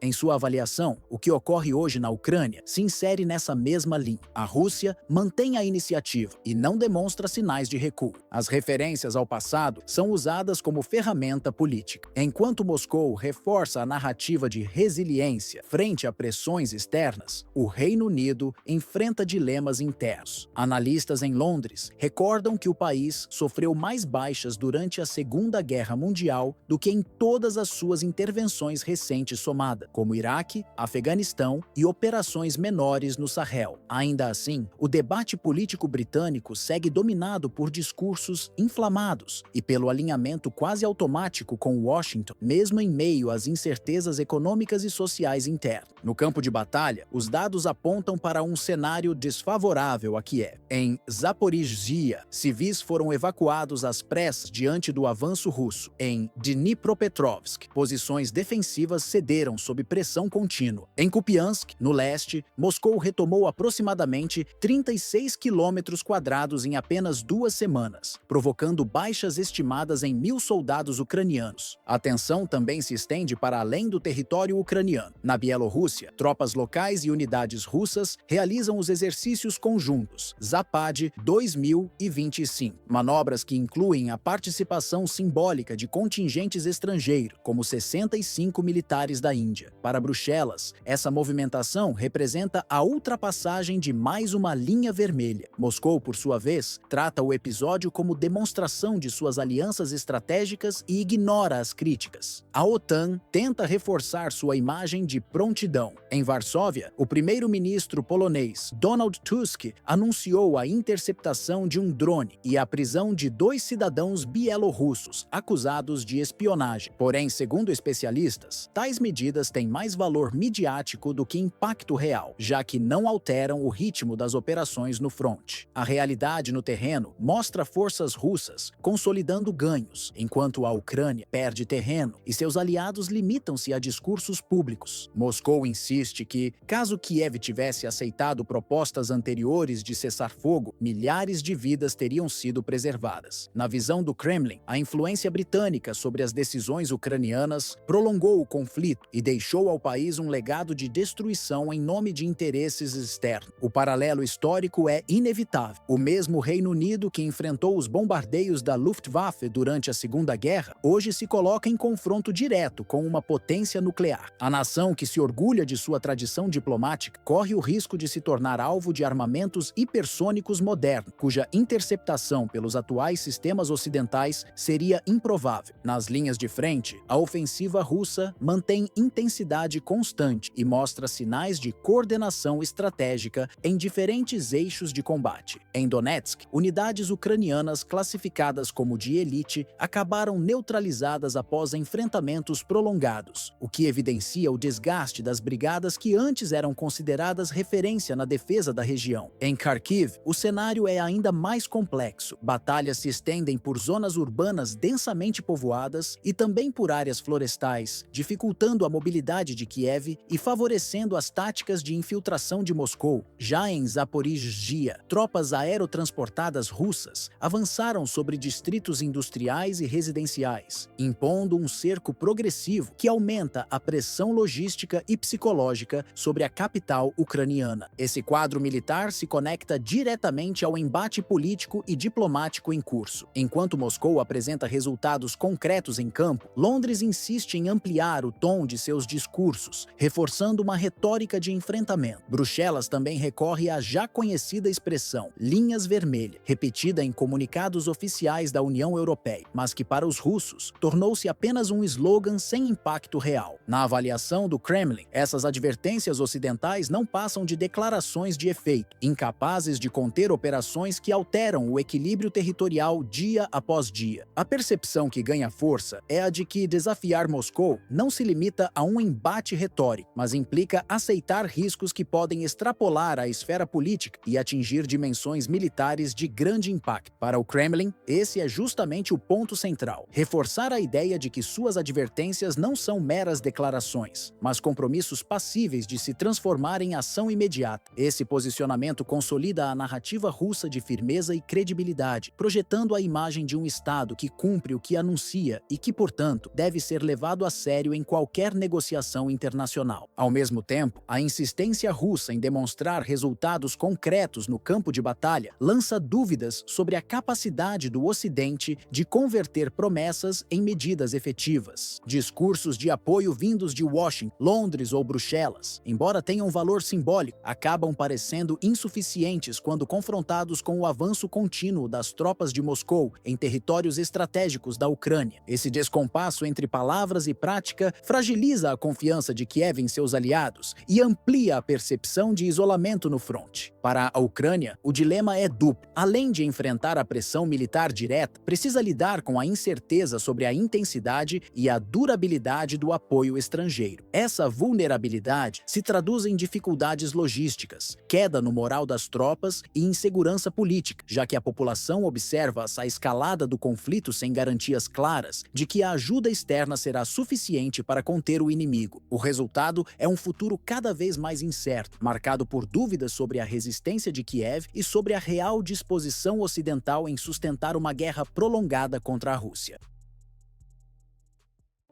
Em sua avaliação, o que ocorre hoje na Ucrânia se insere nessa mesma linha. A Rússia mantém a iniciativa e não demonstra sinais de recuo. As referências ao passado são usadas como ferramenta política. Enquanto Moscou reforça a narrativa de resiliência frente a pressões externas, o Reino Unido enfrenta dilemas internos. Analistas em Londres recordam que o país sofreu mais baixas durante a Segunda Guerra Mundial do que em todas as suas intervenções recentes somadas, como Iraque, Afeganistão e operações menores no Sahel. Ainda assim, o debate político britânico segue dominado por discursos inflamados e pelo alinhamento quase automático com Washington, mesmo em meio às incertezas econômicas e sociais internas. No campo de batalha, os dados apontam para um cenário desfavorável a Kiev. Em Zaporizhzhia, civis foram evacuados às pressas diante do avanço russo. Em Dnipropetrovsk, posições defensivas cederam sob pressão contínua. Em Kupiansk, no leste, Moscou retomou aproximadamente 36 quilômetros quadrados em apenas 2 semanas, provocando baixas estimadas em 1.000 soldados ucranianos. A tensão também se estende para além do território ucraniano. Na Bielorrússia, tropas locais e unidades russas realizam os exercícios conjuntos Zapad 2025, manobras que incluem a participação simbólica de contingentes estrangeiros, como 65 militares da Índia. Para Bruxelas, essa movimentação representa a ultrapassagem de mais uma linha vermelha. Moscou, por sua vez, trata o episódio como demonstração de suas alianças estratégicas e ignora as críticas. A OTAN tenta reforçar sua imagem de prontidão. Em Varsóvia, o primeiro-ministro polonês Donald Tusk anunciou a interceptação de um drone e a prisão de 2 cidadãos bielorrussos acusados de espionagem. Porém, segundo especialistas, tais medidas têm mais valor midiático do que impacto real, já que não alteram o ritmo das operações no fronte. A realidade no terreno mostra forças russas consolidando ganhos, enquanto a Ucrânia perde terreno e seus aliados limitam-se a discursos públicos. Moscou insiste que, caso Kiev tivesse aceitado propostas anteriores de cessar-fogo, milhares de vidas teriam sido preservadas. Na visão do Kremlin, a influência britânica sobre as decisões ucranianas prolongou o conflito e deixou ao país um legado de destruição em nome de interesses externos. O paralelo histórico é inevitável. O mesmo Reino Unido que enfrentou os bombardeios da Luftwaffe durante a Segunda Guerra, hoje se coloca em confronto direto com uma potência nuclear. A nação que se orgulha de sua tradição diplomática corre o risco de se tornar alvo de armamentos hipersônicos modernos, cuja interceptação pelos atuais sistemas ocidentais seria improvável. Nas linhas de frente, a ofensiva russa mantém intensidade constante e mostra sinais de coordenação estratégica em diferentes eixos de combate. Em Donetsk, unidades ucranianas classificadas como de elite acabaram neutralizadas após enfrentamentos prolongados, o que evidencia o desgaste das brigadas que antes eram consideradas referência na defesa da região. Em Kharkiv, o cenário é ainda mais complexo. Batalhas se estendem por zonas urbanas densamente povoadas e também por áreas florestais, dificultando a mobilidade de Kiev e favorecendo as táticas de infiltração de Moscou. Já em Zaporizhzhia, tropas aerotransportadas russas avançaram sobre distritos industriais e residenciais, impondo um cerco progressivo que aumenta a pressão logística e psicológica sobre a capital ucraniana. Esse quadro militar se conecta diretamente ao embate político e diplomático em curso. Enquanto Moscou apresenta resultados concretos em campo, Londres insiste em ampliar o tom de seus discursos, reforçando uma retórica de enfrentamento. Bruxelas também recorre à já conhecida expressão linhas vermelhas, repetida em comunicados oficiais da União Europeia, mas que para os russos tornou-se apenas um slogan sem impacto real. Na avaliação do Kremlin, essas advertências ocidentais não passam de declarações de efeito, incapazes de conter operações que alteram o equilíbrio territorial dia após dia. A percepção que ganha força é a de que desafiar Moscou não se limita a um embate retórico, mas implica aceitar riscos que podem extrapolar a esfera política e atingir dimensões militares de grande impacto. Para o Kremlin, esse é justamente o ponto central: reforçar a ideia de que suas advertências não são meras declarações, mas compromissos passíveis de se transformar em ação imediata. Esse posicionamento consolida a narrativa russa de firmeza e credibilidade, projetando a imagem de um Estado que cumpre o que anuncia e que, portanto, deve ser levado a sério em qualquer negociação internacional. Ao mesmo tempo, a insistência russa em demonstrar resultados concretos no campo de batalha lança dúvidas sobre a capacidade do Ocidente de converter promessas em medidas efetivas. Discursos de apoio vindos de Washington, Londres ou Bruxelas, embora tenham valor simbólico, acabam parecendo insuficientes quando confrontados com o avanço contínuo das tropas de Moscou em territórios estratégicos da Ucrânia. Esse descompasso entre palavras e prática fragiliza a confiança de Kiev em seus aliados e amplia a percepção de isolamento no fronte. Para a Ucrânia, o dilema é duplo. Além de enfrentar a pressão militar direta, precisa lidar com a incerteza sobre a intensidade e a durabilidade do apoio estrangeiro. Essa vulnerabilidade se traduz em dificuldades logísticas, queda no moral das tropas e insegurança política, já que a população observa a escalada do conflito sem garantias claras de que a ajuda externa será suficiente para conter o inimigo. O resultado é um futuro cada vez mais incerto, marcado por dúvidas sobre a resistência de Kiev e sobre a real disposição ocidental em sustentar uma guerra prolongada contra a Rússia.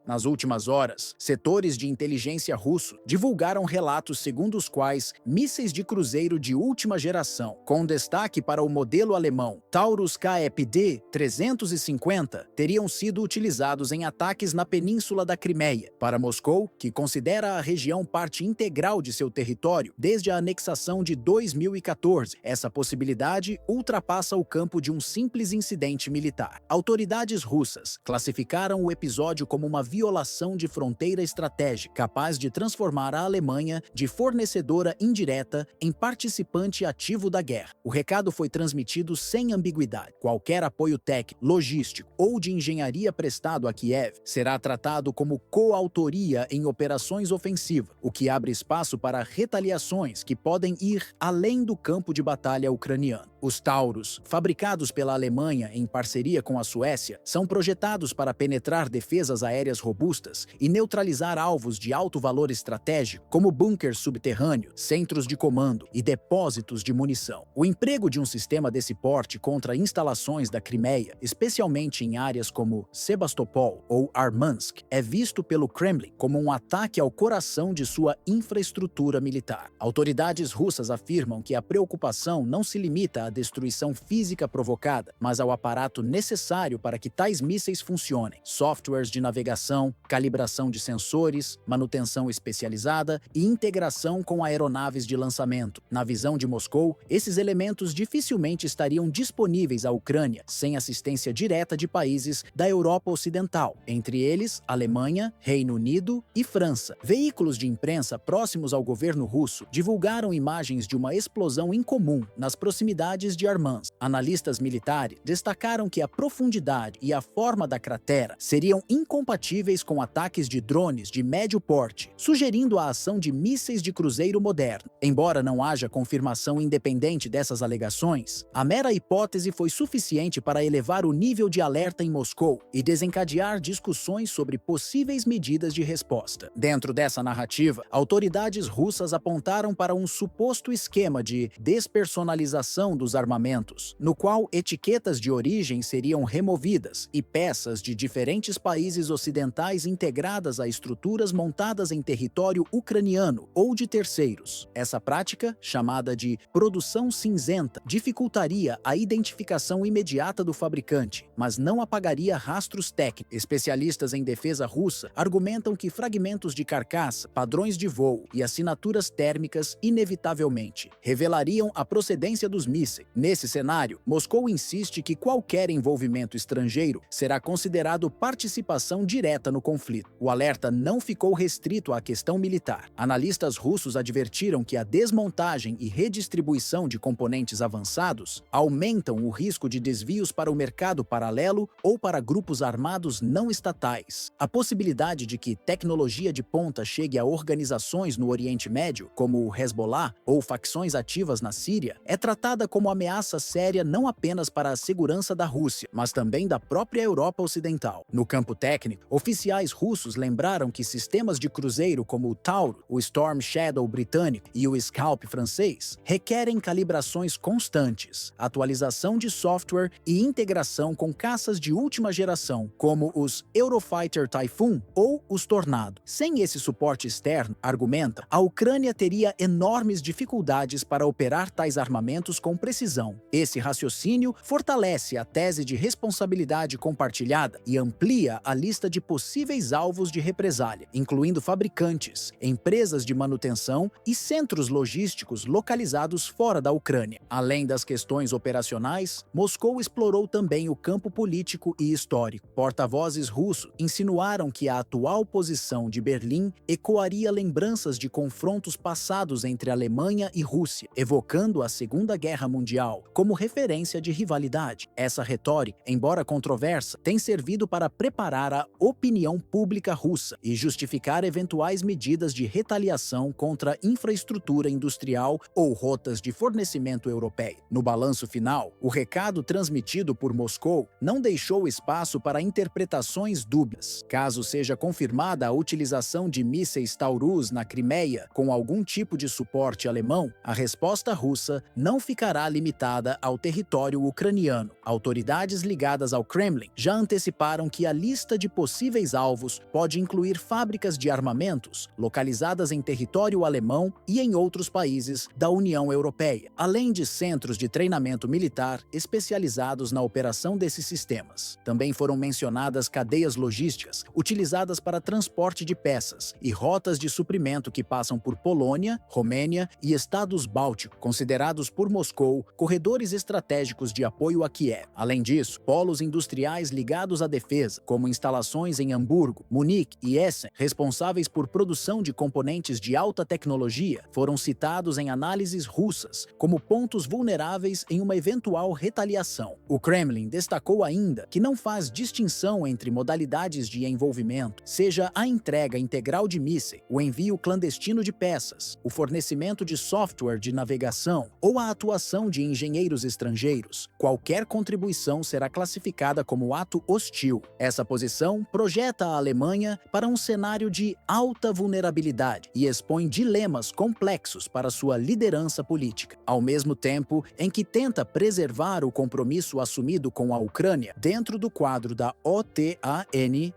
Nas últimas horas, setores de inteligência russos divulgaram relatos segundo os quais mísseis de cruzeiro de última geração, com destaque para o modelo alemão Taurus KFD-350, teriam sido utilizados em ataques na península da Crimeia. Para Moscou, que considera a região parte integral de seu território desde a anexação de 2014, essa possibilidade ultrapassa o campo de um simples incidente militar. Autoridades russas classificaram o episódio como uma violação de fronteira estratégica, capaz de transformar a Alemanha de fornecedora indireta em participante ativo da guerra. O recado foi transmitido sem ambiguidade. Qualquer apoio técnico, logístico ou de engenharia prestado a Kiev será tratado como coautoria em operações ofensivas, o que abre espaço para retaliações que podem ir além do campo de batalha ucraniano. Os Taurus, fabricados pela Alemanha em parceria com a Suécia, são projetados para penetrar defesas aéreas robustas e neutralizar alvos de alto valor estratégico, como bunkers subterrâneos, centros de comando e depósitos de munição. O emprego de um sistema desse porte contra instalações da Crimeia, especialmente em áreas como Sebastopol ou Armansk, é visto pelo Kremlin como um ataque ao coração de sua infraestrutura militar. Autoridades russas afirmam que a preocupação não se limita à destruição física provocada, mas ao aparato necessário para que tais mísseis funcionem: softwares de navegação, calibração de sensores, manutenção especializada e integração com aeronaves de lançamento. Na visão de Moscou, esses elementos dificilmente estariam disponíveis à Ucrânia sem assistência direta de países da Europa Ocidental, entre eles Alemanha, Reino Unido e França. Veículos de imprensa próximos ao governo russo divulgaram imagens de uma explosão incomum nas proximidades de Armansk. Analistas militares destacaram que a profundidade e a forma da cratera seriam incompatíveis com ataques de drones de médio porte, sugerindo a ação de mísseis de cruzeiro moderno. Embora não haja confirmação independente dessas alegações, a mera hipótese foi suficiente para elevar o nível de alerta em Moscou e desencadear discussões sobre possíveis medidas de resposta. Dentro dessa narrativa, autoridades russas apontaram para um suposto esquema de despersonalização dos armamentos, no qual etiquetas de origem seriam removidas e peças de diferentes países ocidentais integradas a estruturas montadas em território ucraniano ou de terceiros. Essa prática, chamada de produção cinzenta, dificultaria a identificação imediata do fabricante, mas não apagaria rastros técnicos. Especialistas em defesa russa argumentam que fragmentos de carcaça, padrões de voo e assinaturas térmicas inevitavelmente revelariam a procedência dos mísseis. Nesse cenário, Moscou insiste que qualquer envolvimento estrangeiro será considerado participação direta no conflito. O alerta não ficou restrito à questão militar. Analistas russos advertiram que a desmontagem e redistribuição de componentes avançados aumentam o risco de desvios para o mercado paralelo ou para grupos armados não estatais. A possibilidade de que tecnologia de ponta chegue a organizações no Oriente Médio, como o Hezbollah ou facções ativas na Síria, é tratada como ameaça séria não apenas para a segurança da Rússia, mas também da própria Europa Ocidental. No campo técnico, oficiais russos lembraram que sistemas de cruzeiro como o Taurus, o Storm Shadow britânico e o Scalp francês requerem calibrações constantes, atualização de software e integração com caças de última geração, como os Eurofighter Typhoon ou os Tornado. Sem esse suporte externo, argumenta, a Ucrânia teria enormes dificuldades para operar tais armamentos com precisão. Esse raciocínio fortalece a tese de responsabilidade compartilhada e amplia a lista de possíveis alvos de represália, incluindo fabricantes, empresas de manutenção e centros logísticos localizados fora da Ucrânia. Além das questões operacionais, Moscou explorou também o campo político e histórico. Porta-vozes russos insinuaram que a atual posição de Berlim ecoaria lembranças de confrontos passados entre Alemanha e Rússia, evocando a Segunda Guerra Mundial mundial como referência de rivalidade. Essa retórica, embora controversa, tem servido para preparar a opinião pública russa e justificar eventuais medidas de retaliação contra a infraestrutura industrial ou rotas de fornecimento europeia. No balanço final, o recado transmitido por Moscou não deixou espaço para interpretações dúbias. Caso seja confirmada a utilização de mísseis Taurus na Crimeia com algum tipo de suporte alemão, a resposta russa não ficará limitada ao território ucraniano. Autoridades ligadas ao Kremlin já anteciparam que a lista de possíveis alvos pode incluir fábricas de armamentos localizadas em território alemão e em outros países da União Europeia, além de centros de treinamento militar especializados na operação desses sistemas. Também foram mencionadas cadeias logísticas utilizadas para transporte de peças e rotas de suprimento que passam por Polônia, Romênia e estados bálticos, considerados por Moscou corredores estratégicos de apoio a Kiev. Além disso, polos industriais ligados à defesa, como instalações em Hamburgo, Munique e Essen, responsáveis por produção de componentes de alta tecnologia, foram citados em análises russas como pontos vulneráveis em uma eventual retaliação. O Kremlin destacou ainda que não faz distinção entre modalidades de envolvimento, seja a entrega integral de mísseis, o envio clandestino de peças, o fornecimento de software de navegação ou a atuação de engenheiros estrangeiros. Qualquer contribuição será classificada como ato hostil. Essa posição projeta a Alemanha para um cenário de alta vulnerabilidade e expõe dilemas complexos para sua liderança política, ao mesmo tempo em que tenta preservar o compromisso assumido com a Ucrânia dentro do quadro da OTAN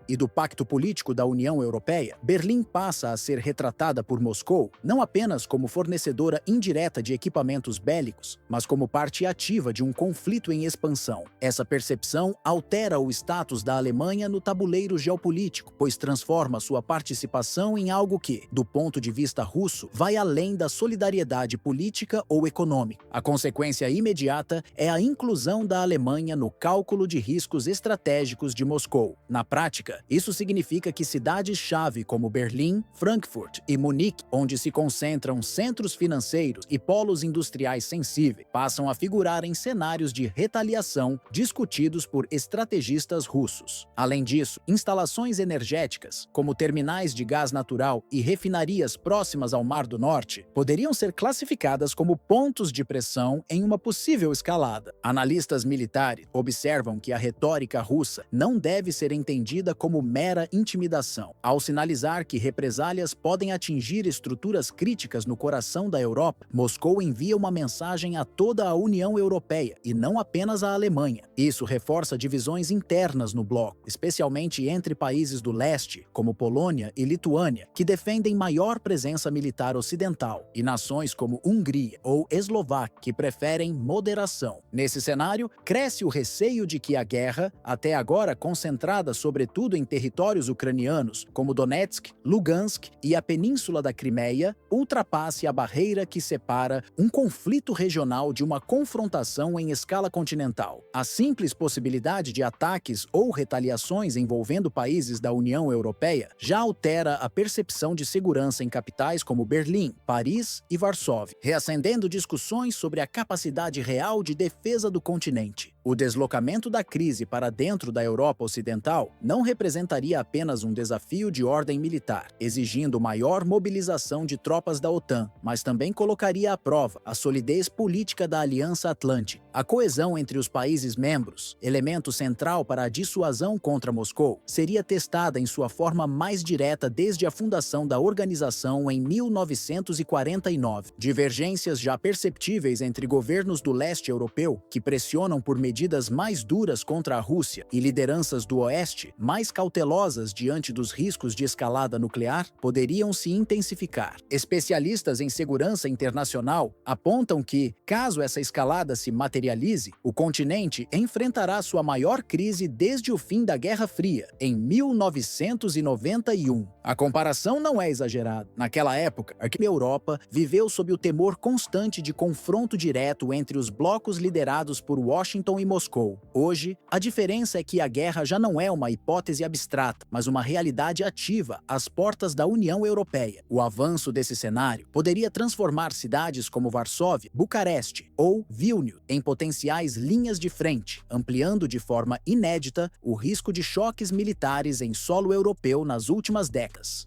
e do Pacto Político da União Europeia. Berlim passa a ser retratada por Moscou não apenas como fornecedora indireta de equipamentos bélicos, mas como parte ativa de um conflito em expansão. Essa percepção altera o status da Alemanha no tabuleiro geopolítico, pois transforma sua participação em algo que, do ponto de vista russo, vai além da solidariedade política ou econômica. A consequência imediata é a inclusão da Alemanha no cálculo de riscos estratégicos de Moscou. Na prática, isso significa que cidades-chave como Berlim, Frankfurt e Munique, onde se concentram centros financeiros e polos industriais sensíveis, passam a figurar em cenários de retaliação discutidos por estrategistas russos. Além disso, instalações energéticas, como terminais de gás natural e refinarias próximas ao Mar do Norte, poderiam ser classificadas como pontos de pressão em uma possível escalada. Analistas militares observam que a retórica russa não deve ser entendida como mera intimidação. Ao sinalizar que represálias podem atingir estruturas críticas no coração da Europa, Moscou envia uma mensagem a toda a União Europeia e não apenas à Alemanha. Isso reforça divisões internas no bloco, especialmente entre países do leste, como Polônia e Lituânia, que defendem maior presença militar ocidental, e nações como Hungria ou Eslováquia, que preferem moderação. Nesse cenário, cresce o receio de que a guerra, até agora concentrada sobretudo em territórios ucranianos, como Donetsk, Lugansk e a península da Crimeia, ultrapasse a barreira que separa um conflito regional de uma confrontação em escala continental. A simples possibilidade de ataques ou retaliações envolvendo países da União Europeia já altera a percepção de segurança em capitais como Berlim, Paris e Varsóvia, reacendendo discussões sobre a capacidade real de defesa do continente. O deslocamento da crise para dentro da Europa Ocidental não representaria apenas um desafio de ordem militar, exigindo maior mobilização de tropas da OTAN, mas também colocaria à prova a solidez política da Aliança Atlântica. A coesão entre os países membros, elemento central para a dissuasão contra Moscou, seria testada em sua forma mais direta desde a fundação da organização em 1949. Divergências já perceptíveis entre governos do leste europeu, que pressionam por medidas mais duras contra a Rússia, e lideranças do Oeste, mais cautelosas diante dos riscos de escalada nuclear, poderiam se intensificar. Especialistas em segurança internacional apontam que, caso essa escalada se materialize, o continente enfrentará sua maior crise desde o fim da Guerra Fria, em 1991. A comparação não é exagerada. Naquela época, a Europa viveu sob o temor constante de confronto direto entre os blocos liderados por Washington e Moscou. Hoje, a diferença é que a guerra já não é uma hipótese abstrata, mas uma realidade ativa às portas da União Europeia. O avanço desse cenário poderia transformar cidades como Varsóvia, Bucareste ou Vilnius em potenciais linhas de frente, ampliando de forma inédita o risco de choques militares em solo europeu nas últimas décadas.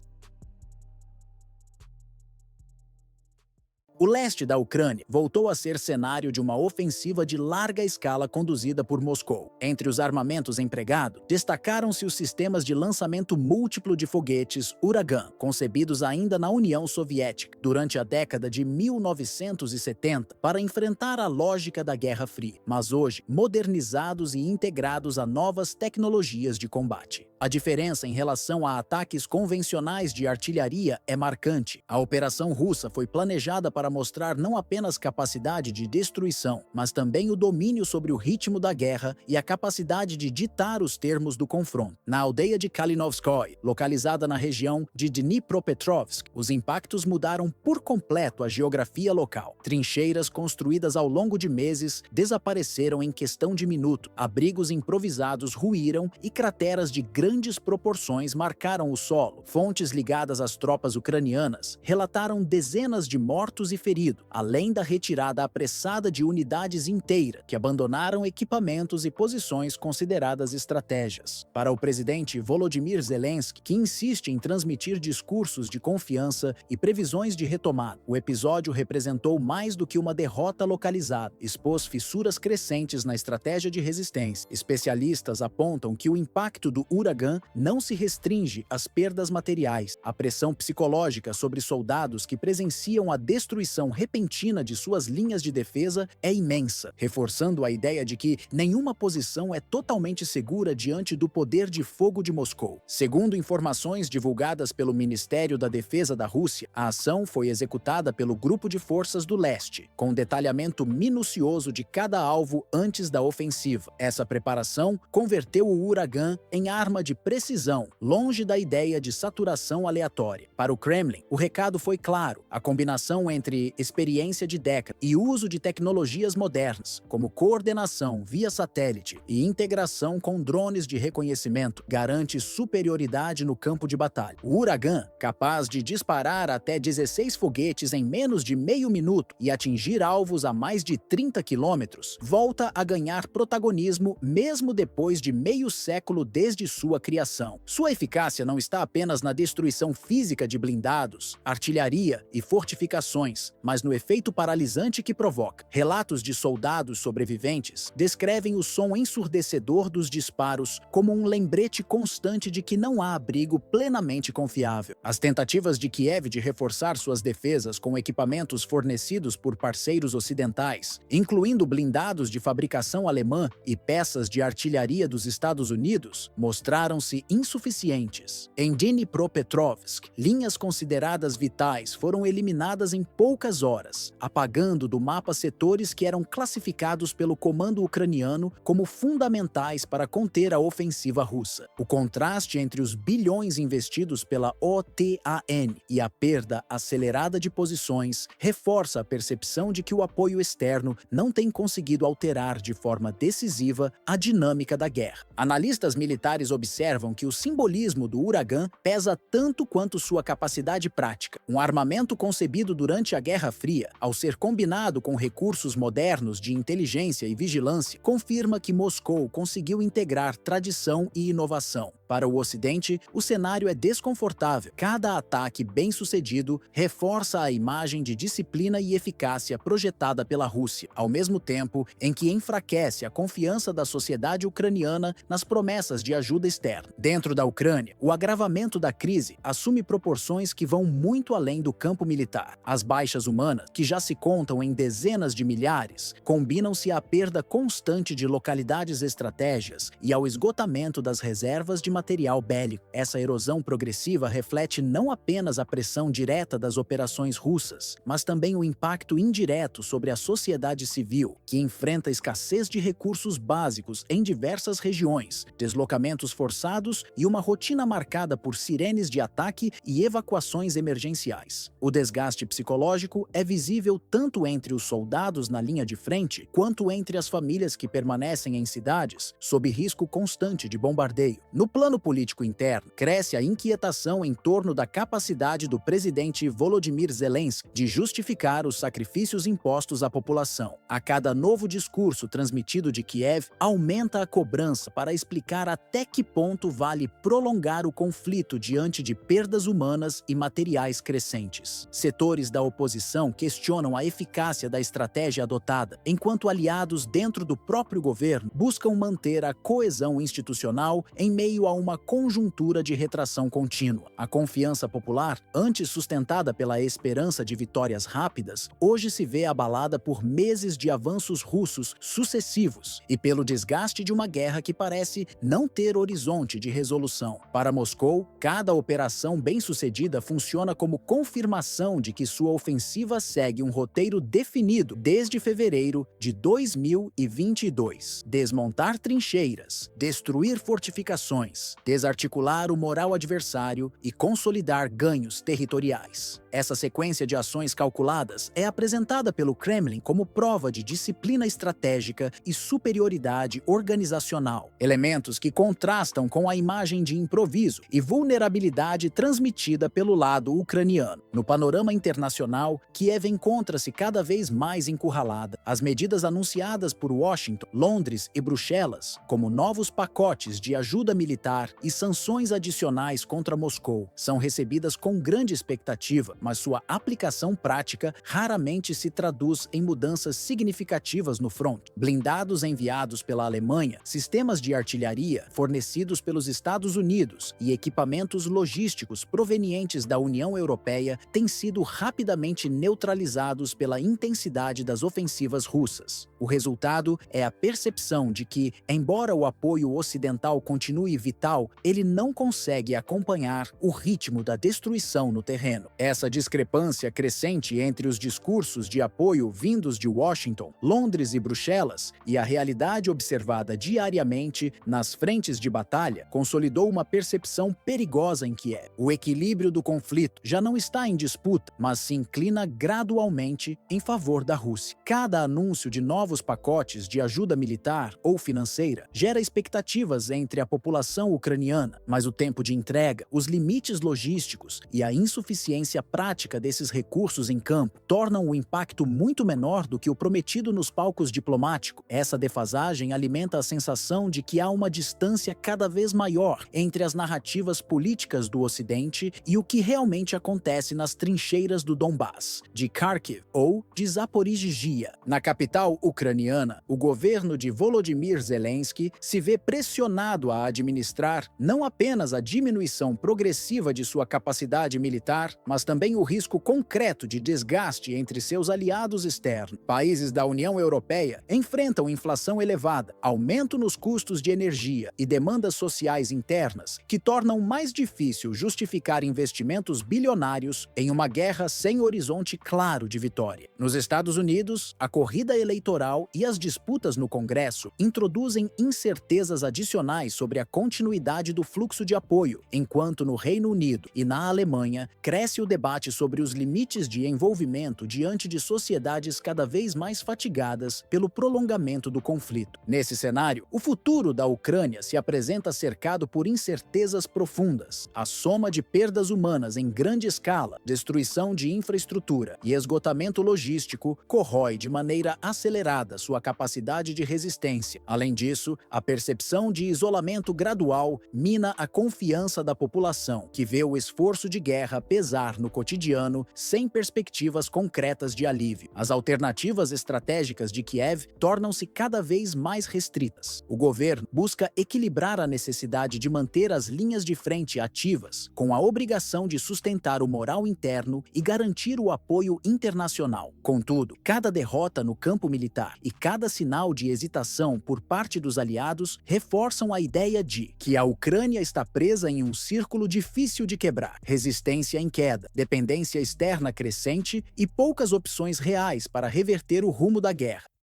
O leste da Ucrânia voltou a ser cenário de uma ofensiva de larga escala conduzida por Moscou. Entre os armamentos empregados, destacaram-se os sistemas de lançamento múltiplo de foguetes Uragan, concebidos ainda na União Soviética, durante a década de 1970, para enfrentar a lógica da Guerra Fria, mas hoje modernizados e integrados a novas tecnologias de combate. A diferença em relação a ataques convencionais de artilharia é marcante. A operação russa foi planejada para mostrar não apenas capacidade de destruição, mas também o domínio sobre o ritmo da guerra e a capacidade de ditar os termos do confronto. Na aldeia de Kalinovskoye, localizada na região de Dnipropetrovsk, os impactos mudaram por completo a geografia local. Trincheiras construídas ao longo de meses desapareceram em questão de minuto, abrigos improvisados ruíram e crateras de grandes proporções marcaram o solo. Fontes ligadas às tropas ucranianas relataram dezenas de mortos e feridos, além da retirada apressada de unidades inteiras, que abandonaram equipamentos e posições consideradas estratégias. Para o presidente Volodymyr Zelensky, que insiste em transmitir discursos de confiança e previsões de retomada, o episódio representou mais do que uma derrota localizada, expôs fissuras crescentes na estratégia de resistência. Especialistas apontam que o impacto do Uragan não se restringe às perdas materiais. A pressão psicológica sobre soldados que presenciam a destruição repentina de suas linhas de defesa é imensa, reforçando a ideia de que nenhuma posição é totalmente segura diante do poder de fogo de Moscou. Segundo informações divulgadas pelo Ministério da Defesa da Rússia, a ação foi executada pelo Grupo de Forças do Leste, com detalhamento minucioso de cada alvo antes da ofensiva. Essa preparação converteu o Uragan em arma de precisão, longe da ideia de saturação aleatória. Para o Kremlin, o recado foi claro: a combinação entre experiência de décadas e uso de tecnologias modernas, como coordenação via satélite e integração com drones de reconhecimento, garante superioridade no campo de batalha. O Uragan, capaz de disparar até 16 foguetes em menos de meio minuto e atingir alvos a mais de 30 quilômetros, volta a ganhar protagonismo mesmo depois de meio século desde sua criação. Sua eficácia não está apenas na destruição física de blindados, artilharia e fortificações, mas no efeito paralisante que provoca. Relatos de soldados sobreviventes descrevem o som ensurdecedor dos disparos como um lembrete constante de que não há abrigo plenamente confiável. As tentativas de Kiev de reforçar suas defesas com equipamentos fornecidos por parceiros ocidentais, incluindo blindados de fabricação alemã e peças de artilharia dos Estados Unidos, mostraram-se insuficientes. Em Dnipropetrovsk, linhas consideradas vitais foram eliminadas em poucas horas, apagando do mapa setores que eram classificados pelo comando ucraniano como fundamentais para conter a ofensiva russa. O contraste entre os bilhões investidos pela OTAN e a perda acelerada de posições reforça a percepção de que o apoio externo não tem conseguido alterar de forma decisiva a dinâmica da guerra. Analistas militares observam que o simbolismo do Uragan pesa tanto quanto sua capacidade prática. Um armamento concebido durante a Guerra Fria, ao ser combinado com recursos modernos de inteligência e vigilância, confirma que Moscou conseguiu integrar tradição e inovação. Para o Ocidente, o cenário é desconfortável. Cada ataque bem-sucedido reforça a imagem de disciplina e eficácia projetada pela Rússia, ao mesmo tempo em que enfraquece a confiança da sociedade ucraniana nas promessas de ajuda externa. Dentro da Ucrânia, o agravamento da crise assume proporções que vão muito além do campo militar. As baixas humanas, que já se contam em dezenas de milhares, combinam-se à perda constante de localidades estratégicas e ao esgotamento das reservas de material bélico. Essa erosão progressiva reflete não apenas a pressão direta das operações russas, mas também o impacto indireto sobre a sociedade civil, que enfrenta escassez de recursos básicos em diversas regiões, deslocamentos forçados e uma rotina marcada por sirenes de ataque e evacuações emergenciais. O desgaste psicológico é visível tanto entre os soldados na linha de frente, quanto entre as famílias que permanecem em cidades sob risco constante de bombardeio. No plano político interno, cresce a inquietação em torno da capacidade do presidente Volodymyr Zelensky de justificar os sacrifícios impostos à população. A cada novo discurso transmitido de Kiev, aumenta a cobrança para explicar até que ponto vale prolongar o conflito diante de perdas humanas e materiais crescentes. Setores da oposição questionam a eficácia da estratégia adotada, enquanto aliados dentro do próprio governo buscam manter a coesão institucional em meio a uma conjuntura de retração contínua. A confiança popular, antes sustentada pela esperança de vitórias rápidas, hoje se vê abalada por meses de avanços russos sucessivos e pelo desgaste de uma guerra que parece não ter horizonte de resolução. Para Moscou, cada operação bem-sucedida funciona como confirmação de que sua ofensiva segue um roteiro definido desde fevereiro de 2022. Desmontar trincheiras, destruir fortificações, desarticular o moral adversário e consolidar ganhos territoriais. Essa sequência de ações calculadas é apresentada pelo Kremlin como prova de disciplina estratégica e superioridade organizacional, elementos que contrastam com a imagem de improviso e vulnerabilidade transmitida pelo lado ucraniano. No panorama internacional, Kiev encontra-se cada vez mais encurralada. As medidas anunciadas por Washington, Londres e Bruxelas, como novos pacotes de ajuda militar e sanções adicionais contra Moscou, são recebidas com grande expectativa, mas sua aplicação prática raramente se traduz em mudanças significativas no front. Blindados enviados pela Alemanha, sistemas de artilharia fornecidos pelos Estados Unidos e equipamentos logísticos provenientes da União Europeia têm sido rapidamente neutralizados pela intensidade das ofensivas russas. O resultado é a percepção de que, embora o apoio ocidental continue vital, ele não consegue acompanhar o ritmo da destruição no terreno. Essa discrepância crescente entre os discursos de apoio vindos de Washington, Londres e Bruxelas e a realidade observada diariamente nas frentes de batalha consolidou uma percepção perigosa em Kiev. O equilíbrio do conflito já não está em disputa, mas se inclina gradualmente em favor da Rússia. Cada anúncio de novos pacotes de ajuda militar ou financeira gera expectativas entre a população ucraniana, mas o tempo de entrega, os limites logísticos e a insuficiência prática desses recursos em campo tornam o impacto muito menor do que o prometido nos palcos diplomáticos. Essa defasagem alimenta a sensação de que há uma distância cada vez maior entre as narrativas políticas do Ocidente e o que realmente acontece nas trincheiras do Donbass, de Kharkiv ou de Zaporizhzhia. Na capital ucraniana, o governo de Volodymyr Zelensky se vê pressionado a administrar não apenas a diminuição progressiva de sua capacidade militar, mas também o risco concreto de desgaste entre seus aliados externos. Países da União Europeia enfrentam inflação elevada, aumento nos custos de energia e demandas sociais internas que tornam mais difícil justificar investimentos bilionários em uma guerra sem horizonte claro de vitória. Nos Estados Unidos, a corrida eleitoral e as disputas no Congresso introduzem incertezas adicionais sobre a continuidade do fluxo de apoio, enquanto no Reino Unido e na Alemanha cresce o debate sobre os limites de envolvimento diante de sociedades cada vez mais fatigadas pelo prolongamento do conflito. Nesse cenário, o futuro da Ucrânia se apresenta cercado por incertezas profundas. A soma de perdas humanas em grande escala, destruição de infraestrutura e esgotamento logístico corrói de maneira acelerada sua capacidade de resistência. Além disso, a percepção de isolamento gradual mina a confiança da população, que vê o esforço de guerra pesar no cotidiano sem perspectivas concretas de alívio. As alternativas estratégicas de Kiev tornam-se cada vez mais restritas. O governo busca equilibrar a necessidade de manter as linhas de frente ativas com a obrigação de sustentar o moral interno e garantir o apoio internacional. Contudo, cada derrota no campo militar e cada sinal de hesitação por parte dos aliados reforçam a ideia de que a Ucrânia está presa em um círculo difícil de quebrar: resistência em queda, dependência externa crescente e poucas opções reais para reverter o rumo da guerra.